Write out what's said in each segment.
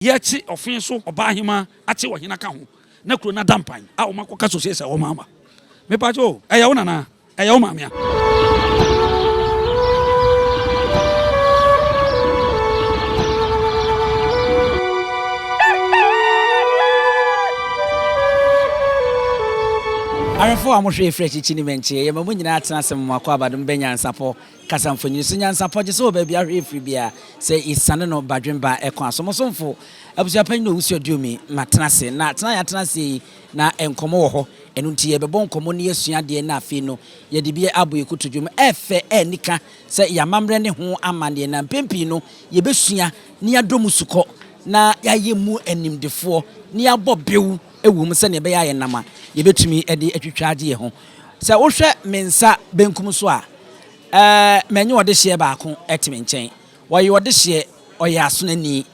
Yeti Offinso Obahima ati wahina ka ho na kuro na dampan a wo makoka so se wo mama me pa jo eya wo nana eya wo mamia Arefo amohwe fresh chini menche ye mamu nyina atena sem makwa abadum Nyansapo kasamfonyi so Nyansapo je so ba bia hwe free bia se isane no badwemba ekon asomsomfo abusua panyi no wusu adumi matena se na atena ya atena se na enkomo wo ho enu nti ye bebo nkomo ne yesua de na afi no ye de bia abo ekutudwum efe enika se ya mamre ne ho amane na mpempi no ye besua ne adom suko na yaye mu animdefo ne abobewu ewum se ne be ya nama ye betumi e de atwitwaade ye ho se wo hwe mensa benkum so a menye wode hye baako etime nchen wo ye wode hye oye asonani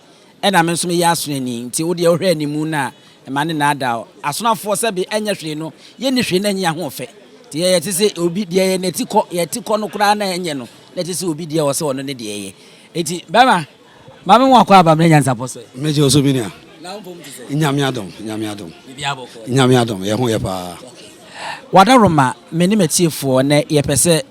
e na menso me ye asonani nti wo de wo hwe animu na ma ne na ada asonafo se be enye hwe no ye ni hwe na enye ho fe ti ye tese obi de ye netiko ye tiko no kura na enye no na tese obi de wo se wono ne de ye eti baba mama mo akwa aba me Nyansapo so meje osobini Nyamiadom. Ye ho ye pa. Wadaroma meni metiefo ne ye pese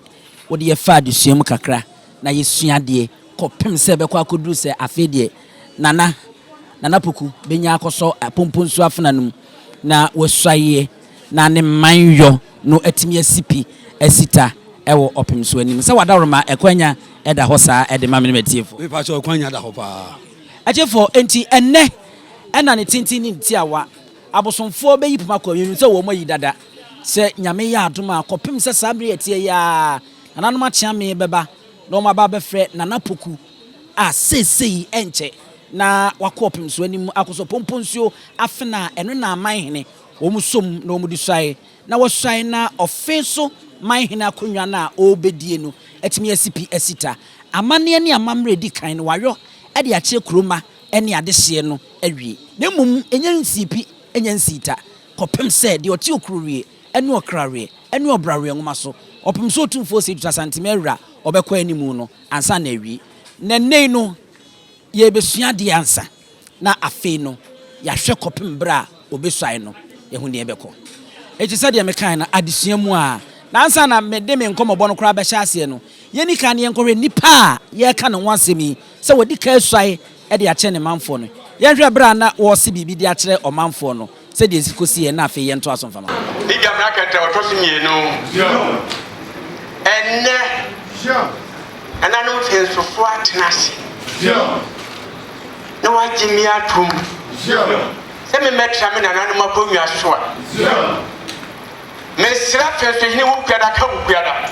wo de ye fa adusuam kakra na ye suade kopem se be kwa akoduru se afedie nana poku benya akoso pomponsu afenanum na wasuaye na ne manyo no atimi asipi asita ewo opemso anim se wadaroma ekwanya eda ho saa ede ma meni metiefo me pa cho ekwanya da ho pa achefo enti enne ena ne tintini ntiawa abosomfo beyi puma kwa yenu se wo moyi dada se nyame ya adoma kopem se sabre etie ya nananom achia me beba no ma ba befre nana poku a sesei enche na wakopem so anim akoso pomponsuo afena eno na amanhene wo musom na wo mudisuae na wo suae na Offinso manhene akonwa na obedie no etimi asipi asita amane ne amamre di kan no wayo e de ache kroma ene adehye no awie nemum enyansipi enyansita kopem se de oti okruwie ene okrawie ene obrawie ngoma so opem so tumfo se 2 cm awura obekwa animu no ansa na awie na nei no ye besua de ansa na afi no ya hwe kopem bra obesuae no ye hu ne ebekọ eti se de me kan na adesua mu a na ansa na mede me nkomobo no kra be hya ase no ye ni kan ye nkore nipa ye ka no wasemi se wodi ka suae e de ache ne manfo no ye hwe bra na wo se bibi de akere o manfo no se de sikosi ye na afi ye nto asomfama ni gamra kete otosi mienu enne ananu fenso fo atnase no wajimi atum se me metra me nananu makonwa so a me sira fenso hini wo kwada ka wo kwada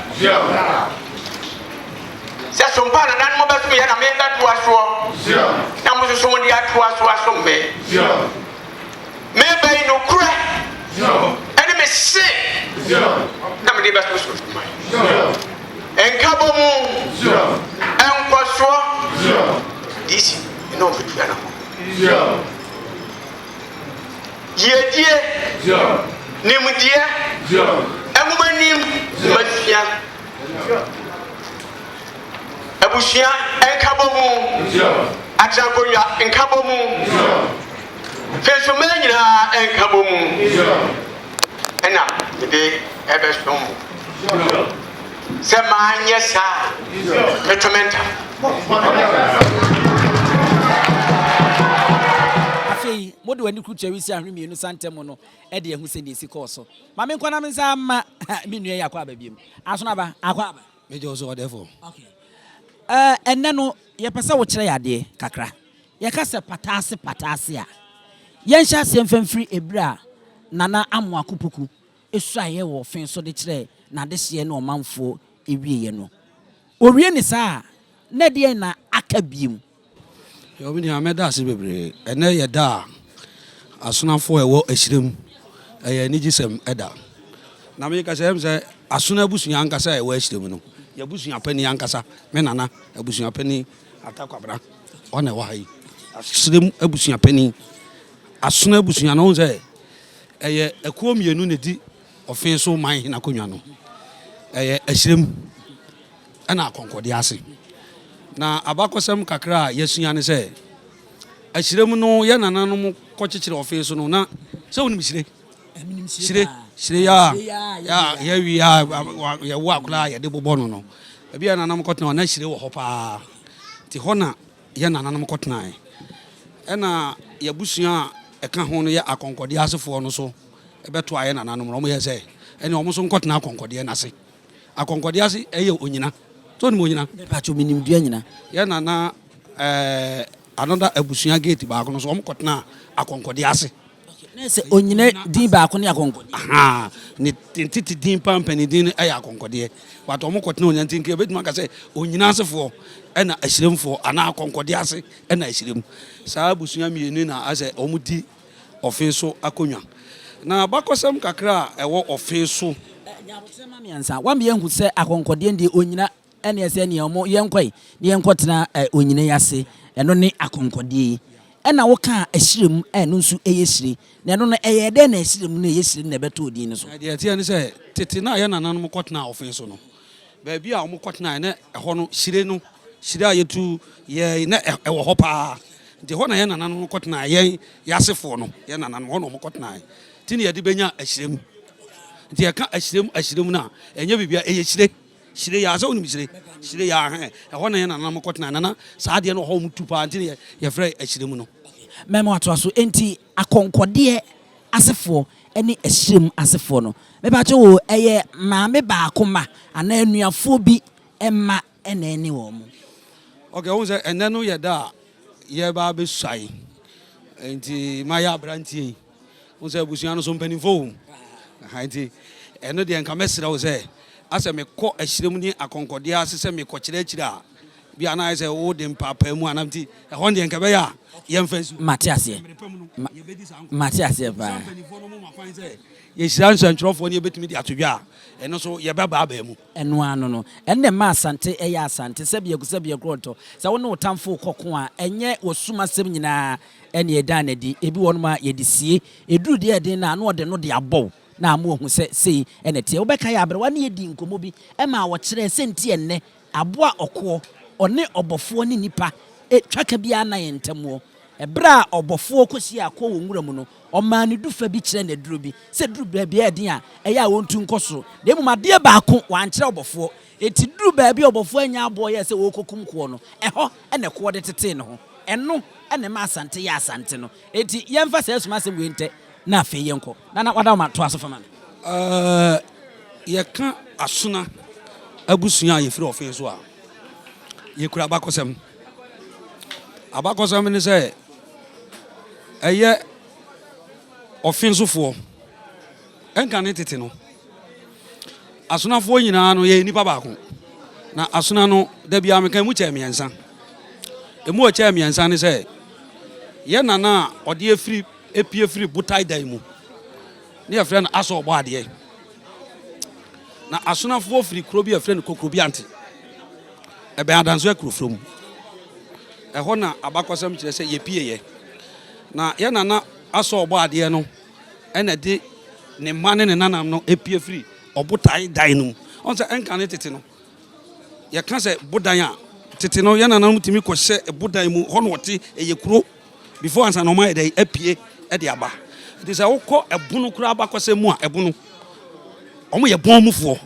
se sompa nananu mo basu ya na me ngatu aso na mo so mo di atu aso me me bay no kura ene me se na me di basu so mai enkabomu enkwaso disi no fitua na yedie nimdie emumanim mafia abushia enkabomu atrakoya enkabomu fesomela nyina enkabomu ena de ebesomu sema nyesa metomenta afei mode wani kutu awisi ahwemi no santemo no e de ehu se de esi koso ma me nkwana me sa ma me nua yakwa ababiem asona ba akwa aba meje oso odefo okay enne no ye pese wo kire yade kakra ye ka se patase a ye nhya se mfamfiri ebra nana amo akopuku esuaye wo Offinso de kire na de hye na omanfo ewie no owie ni saa na de na akabiem yo bi ni ameda ase bebre ene ye da asonafo ewo ehirem eye ni gisem eda na me ka se asona busunya ankasa ewo ehirem no ye busunya pani ankasa me nana abusunya pani atakwabra ona wa hai asirem abusunya pani asona abusunya no se eye ekuo mienu ne di Offinso man na konwa no ehirem ana konkode ase na abakosem kakra yesua ne se ahyirem no ye nananom kɔkyekyere Offinso no na sɛ wonim hyire ya wi ya wo akula ya de bobɔ no ebi ya nanam kɔtena na hyire wɔ hɔ paa ti hɔ na ye nananom kɔtena ɛna ya busua ɛka ho no yɛ akonkɔde asefoɔ no so ɛbɛto ayɛ nananom no mo yɛ sɛ ɛne ɔmo so nkɔtena akonkɔde na ase akonkɔde ase ɛyɛ onyina to ne onyina pacho minim dua nyina yɛ nana another abusua gate baako no so ɔmo kɔtena akonkɔde ase na sɛ onyina din baako ne akonkɔde aha ne titi din pampani din ɛyɛ akonkɔde wato ɔmo kɔtena onyina tin ke betuma ka sɛ onyina asefoɔ ɛna ahyiremfoɔ ana akonkɔde ase ɛna ahyirem saa abusua mienu na asɛ ɔmo di Offinso akonwa na bakɔsɛm kakra ɛwɔ Offinso nyabotema miansa wa me yanku sɛ akonkɔde ndi onyina ɛne ɛsɛ ne ɔmo yɛnkɔi ne yɛnkɔtena onyina yase ɛno ne akonkɔde ɛna woka ahyirem ɛno nso ɛyɛ hyire na ɛno no ɛyɛ dɛ na ahyirem no ɛyɛ hyire na ɛbɛtɔ odin no so deɛ tie ne sɛ tete na yɛ nananom kɔtena Offinso no baabi a ɔmo kɔtena ne ɛhɔ no hyire a yɛtu yɛ na ɛwɔ hɔ paa nti hɔ na yɛ nananom kɔtena yɛn yasefoɔ no yɛ nananom hɔ na ɔmo kɔtena ti ne yɛde bɛnya ahyirem nti yɛka ahyirem na ɛnyɛ bibia ɛyɛ hyire ya sɛ wonim hyire ya ɛhɔ na yɛ nananom kɔtena nana saa deɛ no hɔ mu tu paa nti ne yɛfrɛ ahyirem no mɛma wato so enti akonkɔdeɛ asefoɔ ɛne ahyirem asefoɔ no mɛbakyɛ wo ɛyɛ maame baako ma ana anuafoɔ bi ɛma ɛna ɛne wɔ mu okay wo sɛ ɛnɛ no yɛ da yɛba bɛsuae nti ma yɛ abrantie wo sɛ abusua no so mpanimfo nti ɛno deɛ nka mɛsrɛ wo sɛ asɛ mekɔ ahyirem ne akonkɔdeɛ ase sɛ mekɔkyerɛ akyiri a bia na ayɛ sɛ wode mpapa mu anam nti ɛhɔ deɛ nka bɛyɛ a yɛmfa nsu mate aseɛ paa yɛhyira nsɛntwerɛfoɔ ne yɛbɛtumi de ato dwa a ɛno so yɛbɛbaabaa mu ɛno ano no ɛnɛ ma asante ɛyɛ asante sɛbiaku korɔntɔ sɛ wo ne wo tamfo kɔko a ɛnyɛ wɔsum asɛm nyinaa ɛne ɛda nadi ebi wɔ nom a yɛde sie ɛduru deɛ ɛden na ano ɔde no de abɔw na amu ohu sɛ sei ɛne teɛ wobɛka yɛ abrɛwa ne yɛdi nkɔmmɔ bi ɛma wɔkyerɛ sɛ nti ɛnnɛ aboa ɔkoɔ ɔne ɔbɔfoɔ ne nipa twaka biara na yɛ ntamuɔ ɛberɛ a ɔbɔfoɔ kɔsi akɔ wɔ nwura mu no ɔmaa ne dufa bi kyerɛ ne duro bi sɛ duru baabi a ɛden a ɛyɛ a wɔntu nkɔ soro na mmom adeɛ baako wankyerɛ ɔbɔfoɔ ɛti duru baabi a ɔbɔfoɔ anya aboɔ yɛ sɛ wɔkɔkum koɔ no ɛhɔ ɛna koɔ de tetee ne ho ɛno ɛna ma asante yɛ asante no ɛti yɛmfa sɛ asoma asɛm wei ntɛ na afei yɛnkɔ na wada ma to aso fama no yɛka asona abusua a yɛfiri Offinso a yɛkura abakɔsɛm ne sɛ ɛyɛ Offinsofoɔ ɛnka ne tete no asonafoɔ nyinaa no yɛ nipa baako na asona no da bia meka mu kyɛ mmiɛnsa emu ɔkyɛ mmiɛnsa ne sɛ yɛ nana a ɔde epie firi botai dan mu ne yɛfrɛ no asɔ ɔbɔ adeɛ na asonafoɔ firi kuro bi yɛfrɛ no kokrobiante ɛbɛn adanso akurofuro mu ɛhɔ na abakɔsɛm kyerɛ sɛ yɛpieyɛ na yɛ nana asɔ ɔbɔ adeɛ no ɛna de ne mma ne ne nanam no epie firi ɔbotai dan no mu ɔn sɛ ɛnka ne tete no yɛka sɛ bodan a tete no yɛ nana no tumi kɔhyɛ bodan mu hɔ na ɔte ɛyɛ kuro before ansa na ɔma yɛ dɛ apie ɛde aba nti sɛ wokɔ ɛbono kura abakɔsɛm mu a ɛbono ɔmo yɛ bɔn mufoɔ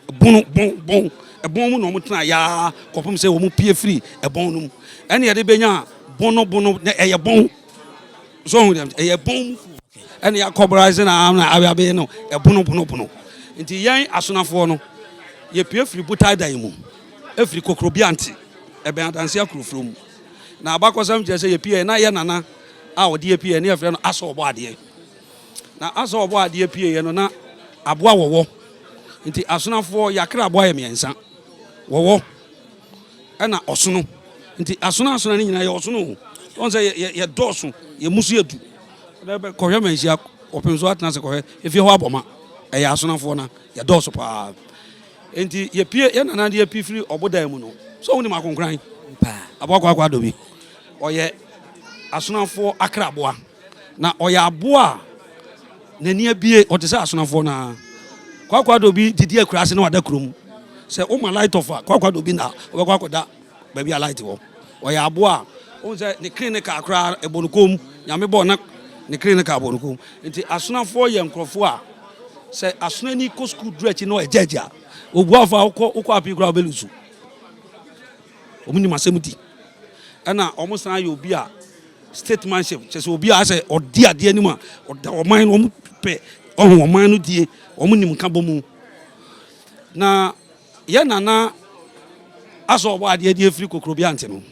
ɛbɔn mu na ɔmo tena yaa kɔpem sɛ ɔmo pie firi ɛbɔn no mu ɛne yɛde bɛnya bono na ɛyɛ bɔn so ɛyɛ bɔn mu ɛne yɛakɔbra sɛ na abɛabɛyɛ no ɛbono nti yɛn asonafoɔ no yɛpie firi botai dan mu ɛfiri kokrobiante ɛbɛn adanse akurofuro mu na abakɔsɛm kyerɛ sɛ yɛpie na yɛ nana a ɔde yɛpie ne yɛfrɛ no asɔ ɔbɔ adeɛ na asɔ ɔbɔ adeɛ pie yɛ no na aboa wɔwɔ nti asonafoɔ yɛakra aboa yɛ mmiɛnsa wɔwɔ ɛna ɔsono nti asona ne nyinaa yɛ ɔsono ɔn sɛ yɛ dɔɔso yɛ musu yɛdu kɔhwɛ manhyia ɔpem so atena sɛ kɔhwɛ ɛfie hɔ abɔma ɛyɛ asonafoɔ na yɛ dɔɔso paa nti yɛpie yɛ nana de yɛpie firi ɔbodan mu no so wonim akonkran aboa kwakwa adɔ bi ɔyɛ asonafoɔ akra aboa na ɔyɛ aboa n'ani abie ɔte sɛ asonafoɔ na kwakwa adɔ bi didi akura ase na wada kurom sɛ woma light off a kwakwa adɔ bi na ɔbɛkɔ akɔda baabi a light wɔ ɔyɛ aboa on say ne clinic akra ebonukom nyame bo na ne clinic abonukom nti asonafo ye nkrofo a say asonani ko school dretch no ejaja obuafa ukọ apikura obelusu omuni masemuti ana omusan ye obi a statesmanship chese obi a say odi ade anim a oman no pe oman no die omunim ka bomu na ye nana aso obo ade ade free kokrobiante no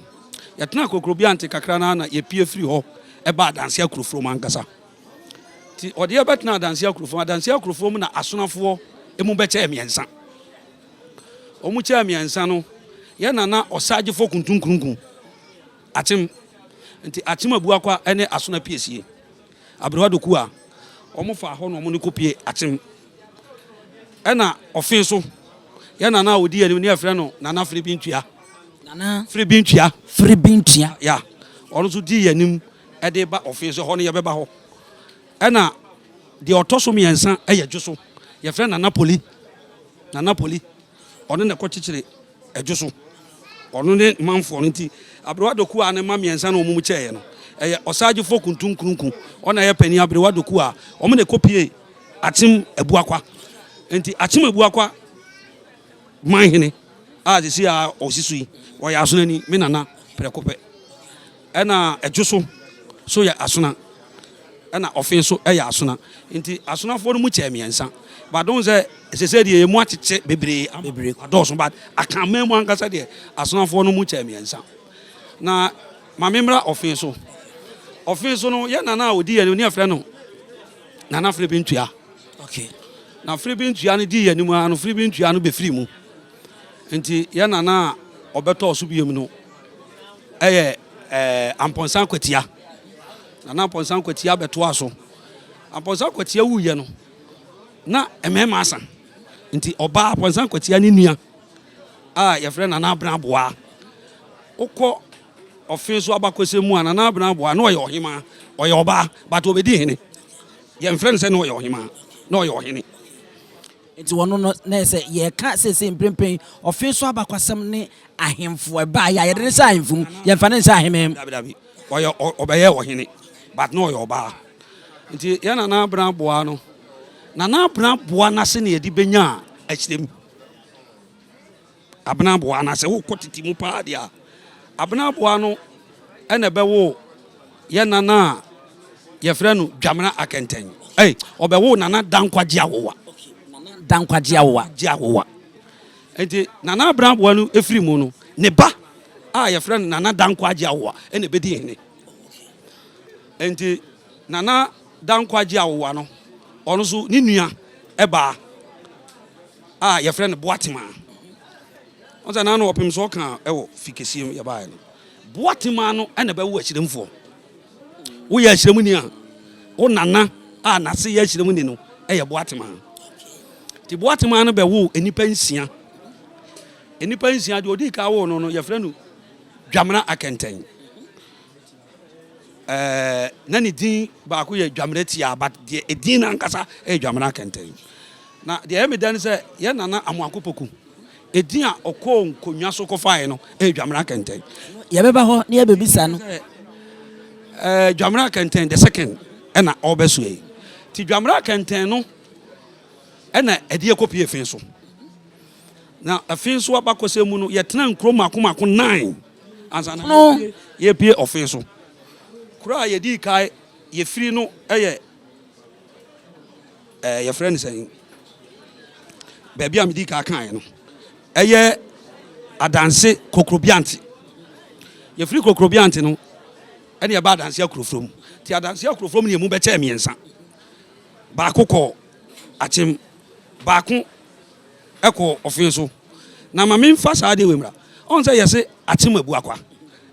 yɛtena kokrobiante kakra na ye pie free ho eba danse akrofro mankasa ti ode ye betena danse akrofro mu na asonafo emu beche emiensa omu che emiensa no ye nana osaje fo kuntunkunkun atim nti atim abuakwa ene asona piesie abrewa doku a omu fa ho no omu ne kopie atim ena Offinso ye nana odi ye ne afre no nana fre bi ntua nana fre bi ntua ya ono so di yanim ede ba Offinso ho ne ye beba ho ena de otoso miensa eye dwoso ye fre nana poli ono ne kochichire edwoso ono ne manfo no nti abrewa doku a ne ma miensa no omu cheye no eye osaje fo kuntunkunkun ona ye pani abrewa doku a omu ne kopie atim abuakwa nti atim abuakwa manhene a de sia osisui wo ya asonani me nana prekope ena edwoso so ya asona ena Offinso ya asona nti asona fo no mu che miensa but don say sese de emu atete bebre adoso but aka memu ankasa de asona fo no mu che miensa na mamemra Offinso no ye nana odi ye ni afre no nana afre bi ntua okay na free bi ntua no di ye ni mu ano free bi ntua no be free mu nti ye nana obeto so biem no amponsan kwatia nana amponsan kwatia beto aso amponsan kwatia wuye no na emema asa nti oba amponsan kwatia ni nua a ye frɛ nana abran boa ukọ Offinso abakose mu nana abran boa no ye ohima oye oba but obedi hene ye mfrɛ nse no ye ohima no ye ohene enti wono no na se ye ka sese mprempen Offinso abakwasem ne ahemfo eba ya ye de se ahemfo ye mfa ne se ahemem dabi oye obeye ohene but no ye oba nti ye nana abran boa no nana abran boa na se ne ye di benya akyirem abna boa na se wo kotiti mu pa dia abna boa no ene be wo ye nana ye frɛ no dwamena akenten obe wo nana dankwaje awowa jiawowa enti nana abran boa no efiri mu no ne ba a ye frɛ no nana dankwaje awowa ene be di hene enti nana dankwaje awowa no ono so ni nua eba a ye frɛ no boatima onza na no opim so kan ewo fikesiem ye baa no boatima no ene be wo akyiremfo wo ye akyiremu ni a wo nana a na se ye akyiremu ni no eye boatima ti boatima no be wo enipa nsia de odi ka wo no ye frɛ no dwamena akenten na ni din ba ko ye dwamena tia but de edin na nkasa dwamena akenten na de e me dan se ye nana amoakopoku edin a okọ nkonwa so kofae no dwamena akenten ye beba ho na ye bebisa no dwamena akenten the second na obeso yi ti dwamena akenten no ena ede ekopie Offinso na Offinso abakose mu no yetena nkro makomako 9 ansa na ye pie Offinso kura ye di kai ye firi no ye friend say baby am di ka kan no eye adanse kokrobiante ye firi kokrobiante no ene ye ba adanse akrofrom ti adanse akrofrom ne ye mu be che miensa ba kokọ atim ba ko eko Offinso na ma memfa saa de wemra on say yese atim abuakwa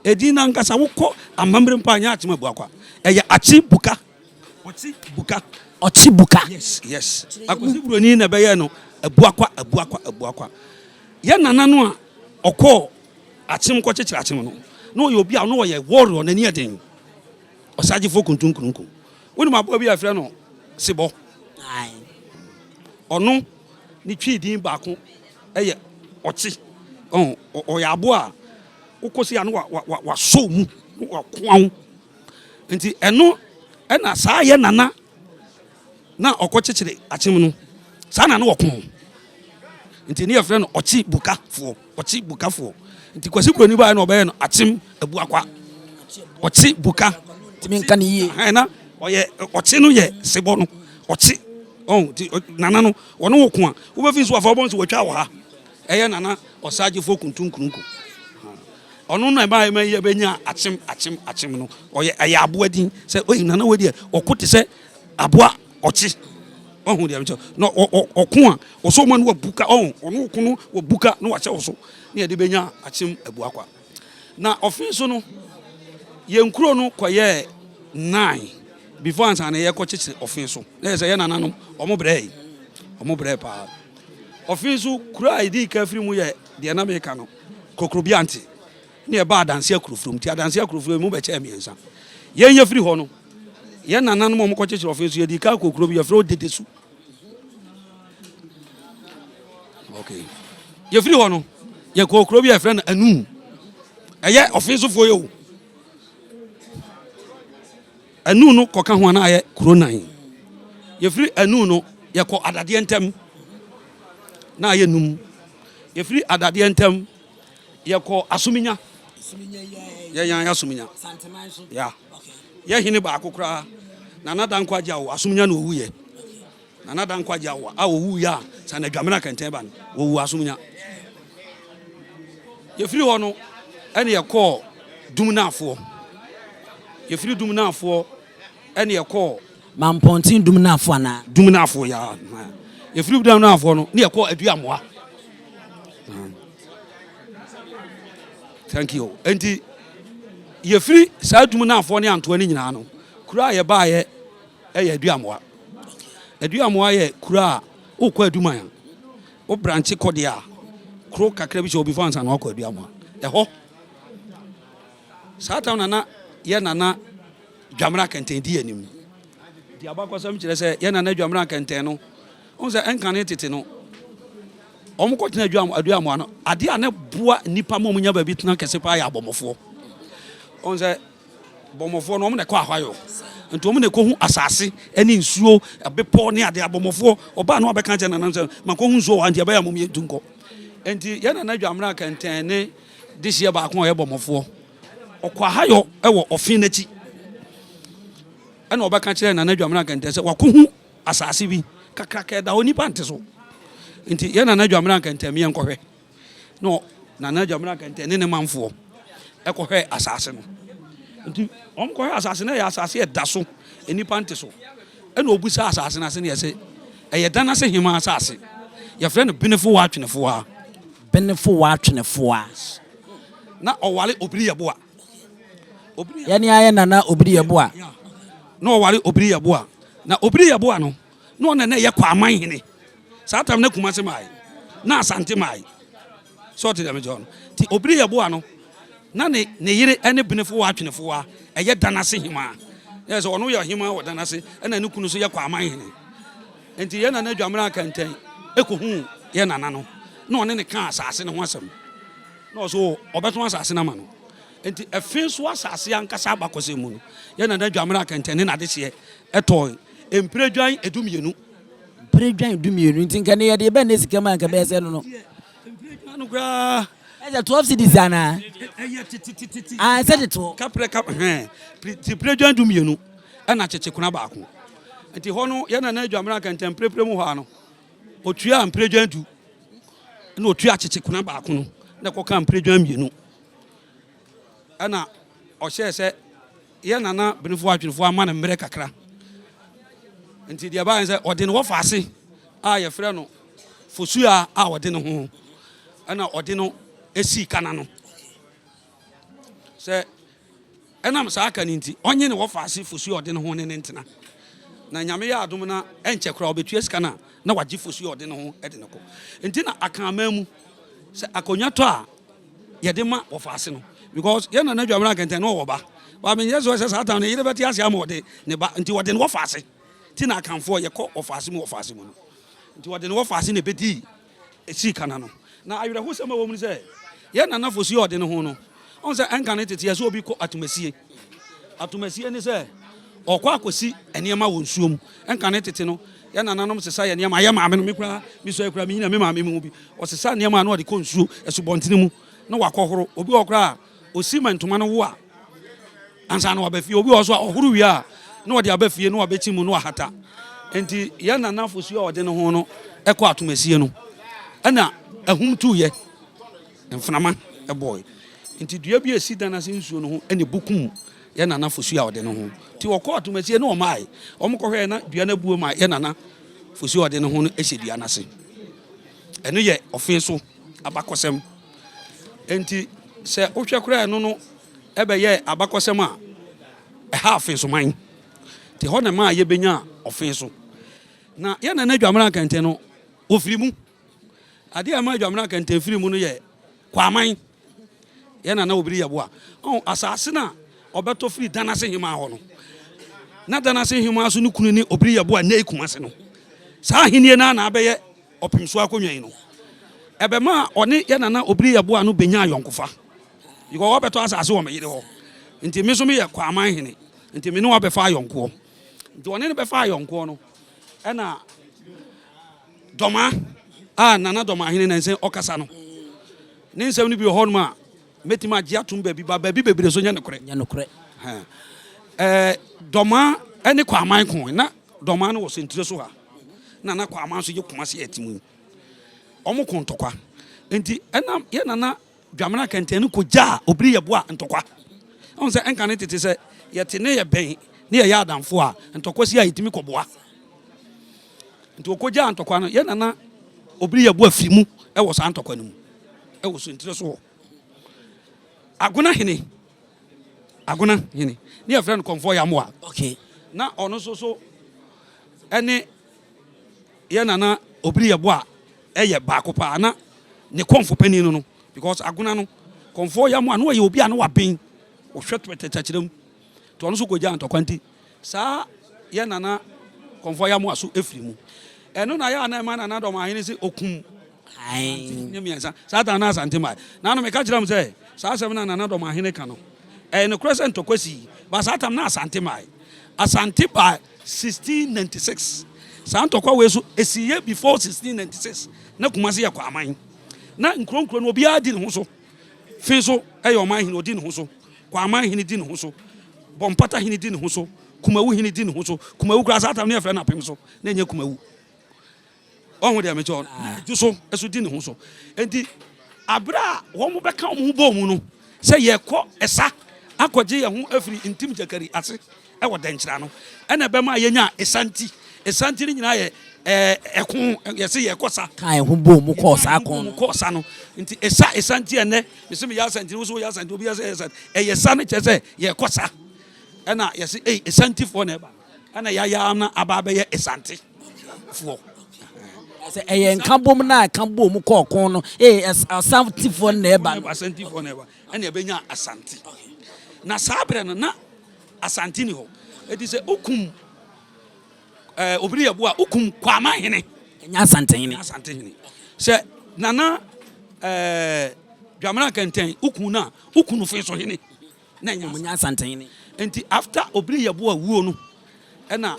edi na nkasa wokọ amambre mpa anya atim abuakwa eye achi buka yes akosi buroni na be ye no abuakwa ye nana no a okọ atim ko chechira atim no no ye obi a no ye warrior na ni eden osaje fo kuntunkunku woni ma bo bi afre no sebo ono ni twi din ba ko eye ochi o ya abo a ukosi ya no wa so mu wakwan nti eno na saa ye nana na okokyekere akyem no saa nana wakon nti ne yefre no ochi bukafo nti kwasi kroni ba na obaye no akyem abuakwa ochi buka timi nka ne yie na oye ochi no ye sebo no ochi nana no wono woko a wo be fi so afa bonso watwa wo ha eye nana osaje fo kuntunkunku ono na ba ye benya akyem no oye aya aboadin se oyi nana wadi okote se aboa ochi ohun dia mcho no okun a oso man wo buka ono okun wo buka no wache oso ne de benya akyem abuakwa na Offinso no yenkuro no koye 9 before answer na ye ko chichi Offinso na say ye nananom omo brɛ pa Offinso kura idi ka firi mu ye de na meka no kokrobianti ne e ba adanse akurofrom ti adanse akurofrom mu be che amiensa ye firi ho no ye nananom omo ko chichi Offinso ye di ka kokrobi ye fro dedesu okay ye firi ho no ye kokrobi ye fre na anu eye Offinso fo ye o anu no koka ho na aye kronan ye firi anu no ye ko adade ntem na aye num ye firi adade ntem ye ko asuminya ye yan asuminya ya ye hini ba akokra na nadan kwaja wo asuminya na owu ye na nadan kwaja wo a owu ya sa na dwamena kenten ba no owu asuminya ye firi ho no ene ye ko dumnafo ye firi dumnafo ene ye ko mampontin dumnafo ana dumnafo ya ye firi dumnafo no ne ye ko aduamoa thank you enti ye firi sa dumnafo ne anto ani nyina no kura ye ba ye ye aduamoa ye kura okwa aduman o branch kode a kro kakra bi che obi fansa na okwa aduamoa ho satan nana ye nana dwamra kenten di anim di abakosam kire se ye nana dwamra kenten no on se enkane tete no omo ko tena aduamo no ade a ne boa nipa mo munya ba bi tena kese pa ya bomofo on se bomofo no omo ne ko ahwayo nti omo ne ko hu asase ene nsuo abepo ne ade abomofo oba no obeka je nana se mako hu nsuo ande ba ya mom yedunko enti ye nana dwamra kenten ne dihye ba ko ye bomofo okwa hayo ewo ofin nachi ana obaka kire na nadwamra kente se wakohu asase bi kakraka da oni pante so nti ye na nadwamra kente me enkohwe no na nadwamra kente ne manfo ekohwe asase no nti omkohwe asase na ya asase e da so eni pante so ana obusa asase na se ne yese eye dana se hima asase ye frɛ no benefo wa atwenefo a na owale obiri yeboa yani aye nana obiri yeboa no owale obiri yeboa na obiri yeboa no no na ye kwa aman hene satam na kumase mai na asante mai so te dem john ti obiri yeboa no na ne yire ene benefo wa atwenefo a eye danase hima yes ono ye hima wo danase ena ne kunu so ye kwa aman hene enti ye na na dwamra kanten ekohu ye nana no na one ne ka asase ne ho asem no so obeto asase na ma no enti Offinso asase ankasa abakose mu no ye na dwamra kenten na de hye eto empredwan edumienu nti nka ne ye de be na sika man ka be se no empredwan no gra eza 12 cities ana ah se de to kapre empredwan edumienu na cheche kuna ba ko enti ho no ye na dwamra kenten prepre mu ho ano otua empredwan du na otua cheche kuna ba ko no na ko ka empredwan mienu ana ohye se ye nana benefo atwenefo ama na mmere kakra nti dia ba nse ode ne wo faase a ye frɛ no fosua a ode ne ho ana ode no esi kana no se enam sa aka ni nti onye ne wo faase fosua ode ne ho ne ntena na nyame ya adom na enche kra obetua sika na wagye fosua ode ne ho ede ne ko nti na aka amamu se akonya to a ye de ma wo faase no because ye na dwamra kenten no wo ba wa me yeso se satan ne yire beti ase amode ne ba nti wode ne wo faase ti na akanfo ye ko ofaase mu no nti wode ne wo faase ne bedi esi kana no na ayure ho sema wo mu se ye na nafosi ode ne ho no On say enka tete ye so obi ko atomasie ni say okwa akosi eniema wo nsuom enka tete no ya nananom sesa ye niema ya maame no me kura mi so ekura mi nyina me maame mu bi o sesa niema na o de ko nsuo esubontene mu na wakohoro obi okra osi mantoma no wo a ansa na wabafie obi o so ohuru wi a na o de abafie na wabechi mu na wahata enti ya nanafo su o de no ho no ekọ atomasie no ana ahum tu ye mfnama boy enti dua bi esi dana se nsuo no ho ene bukum ya nanafo su a o de no ho ti wokọ atomasie na o mai o mkọhwe na dua na buo ma ya nana fosu o de no ho no ehye na se eno ye Offinso abakosem enti se ohwe kura eno no ebe ye abakosem a ha Offinso man ti ho na ma ye benya Offinso na ya nana dwamra kante no ofiri mu ade ama dwamra kante firi mu no ye kwaman ya nana obiri yabo a asase na obeto firi dana se hima ho no na dana se hima so no kunu ni obiri yabo a na ikumase no saa henie na abeye Offinso akonwan no ebe ma one ya nana obiri yabo a no benya ayonkofa yiko obeto asase wo meyire ho nti me so me ye kwaman hene nti me no obefa ayonko nti one ne befa ayonko no ena doma nana doma hene na nse okasa no ne nsem ni bi ho no ma metima gye atum baabi bebere so nya nokore doma ene kwaman kon na doma no wo sentire so ha na kwaman so ye kumase atimu omo kon tokwa enti ena ye nana dwamna kentene ko ja obiri yebo a ntokwa on se enka ne tete se ye tene ye ben ne ye adamfo a ntokwa si a yitimi koboa enti okoja ntokwa no ye nana obiri yebo afimu e wo sa ntokwa no mu e wo sentire so aguna hene ne ye friend komfo ya mo a okay na ono so ene ye nana obiri yebo a eye baako pa na ne komfo pani no because aguna no komfo ya mo a no ye obi a no waben o hweto tetachirem to ono so koja antokwanti saa ye nana komfo ya mo aso efiri mu eno na ya na ma na do ma hene se okum ai nyemiansa saa ta na asante mai na no me ka kiram se saa asem na do ma hene ka no no crescent tokwasi ba saa tam na asante mai asante by 1696 saa ntokwa we so esiye before 1696 na kumase ya kwa aman na nkronkro no obi adi ne ho so Offinso eyo man hene odi ne ho so kwa aman hene di ne ho so bompata hene di ne ho so kumawu hene di ne ho so kumawu kra saa tam na efre na pem so na enye kumawu ohun de amecho ju so eso di ne ho so enti abra wo mo beka wo mo bo mu no se ye kọ esa akọje ye ho afiri intim jakari ase e wo denkyira no ena be ma ye nya esanti ni nyina ye ekon ye se ye kosa kan ho bo mu ko sa kon ko sa no nti esanti ene me se me ya santi wo so ya santi obi ya se esanti ye sa ne chese ye kosa ena ye se esanti fo na eba ena ya na aba be ye esanti fo se nka bom na kan bom ko kon no asanti fo na eba asanti fo na eba ena ye be nya asanti na sabre no na asanti ni ho edi se okum obiri yabo a okum kwama hene nya asante hene se nana dwamra kenten okum na okunu Offinso hene na nya asante hene enti after obiri yabo a wuo no ena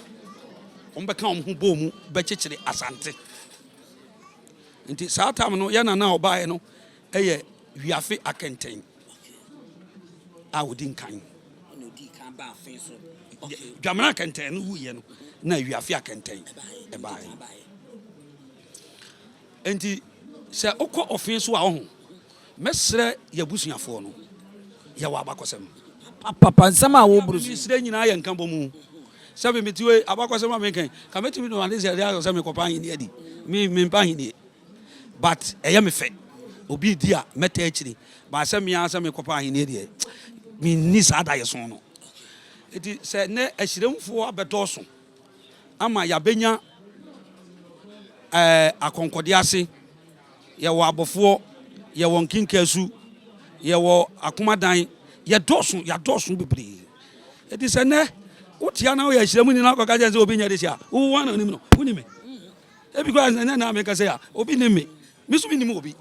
ombeka omhu bomu bekekere asante enti saa tam no ya nana obae no eye wiafe akenten a wodin kan ba Offinso dwamra kenten no wuye no na wiafe akenten e bae enti se okọ Offinso a ho mesre yabusuafo no ya wa abakosem papa nsama wo brusu mesre nyina ya nkan bomu sabe metiwe abakosem amekan kametimi no ande se ya se me kopa hin adi me mpa hin but eya me fe obi di a meta akiri ba se me ya se me kopa hin adi me ni sa da yeso no eti se ne ahiremfo abedoso ama ya benya akonkode ase ye wo abofo ye wo nkinkasu ye wo akomadan ye doso bebre eti se ne wotia na wo ya ahiremu ni na ko ka je obi nya de sia wo wana onim no woni me e bi ko na me ka se ya obi ni me so bi ni me obi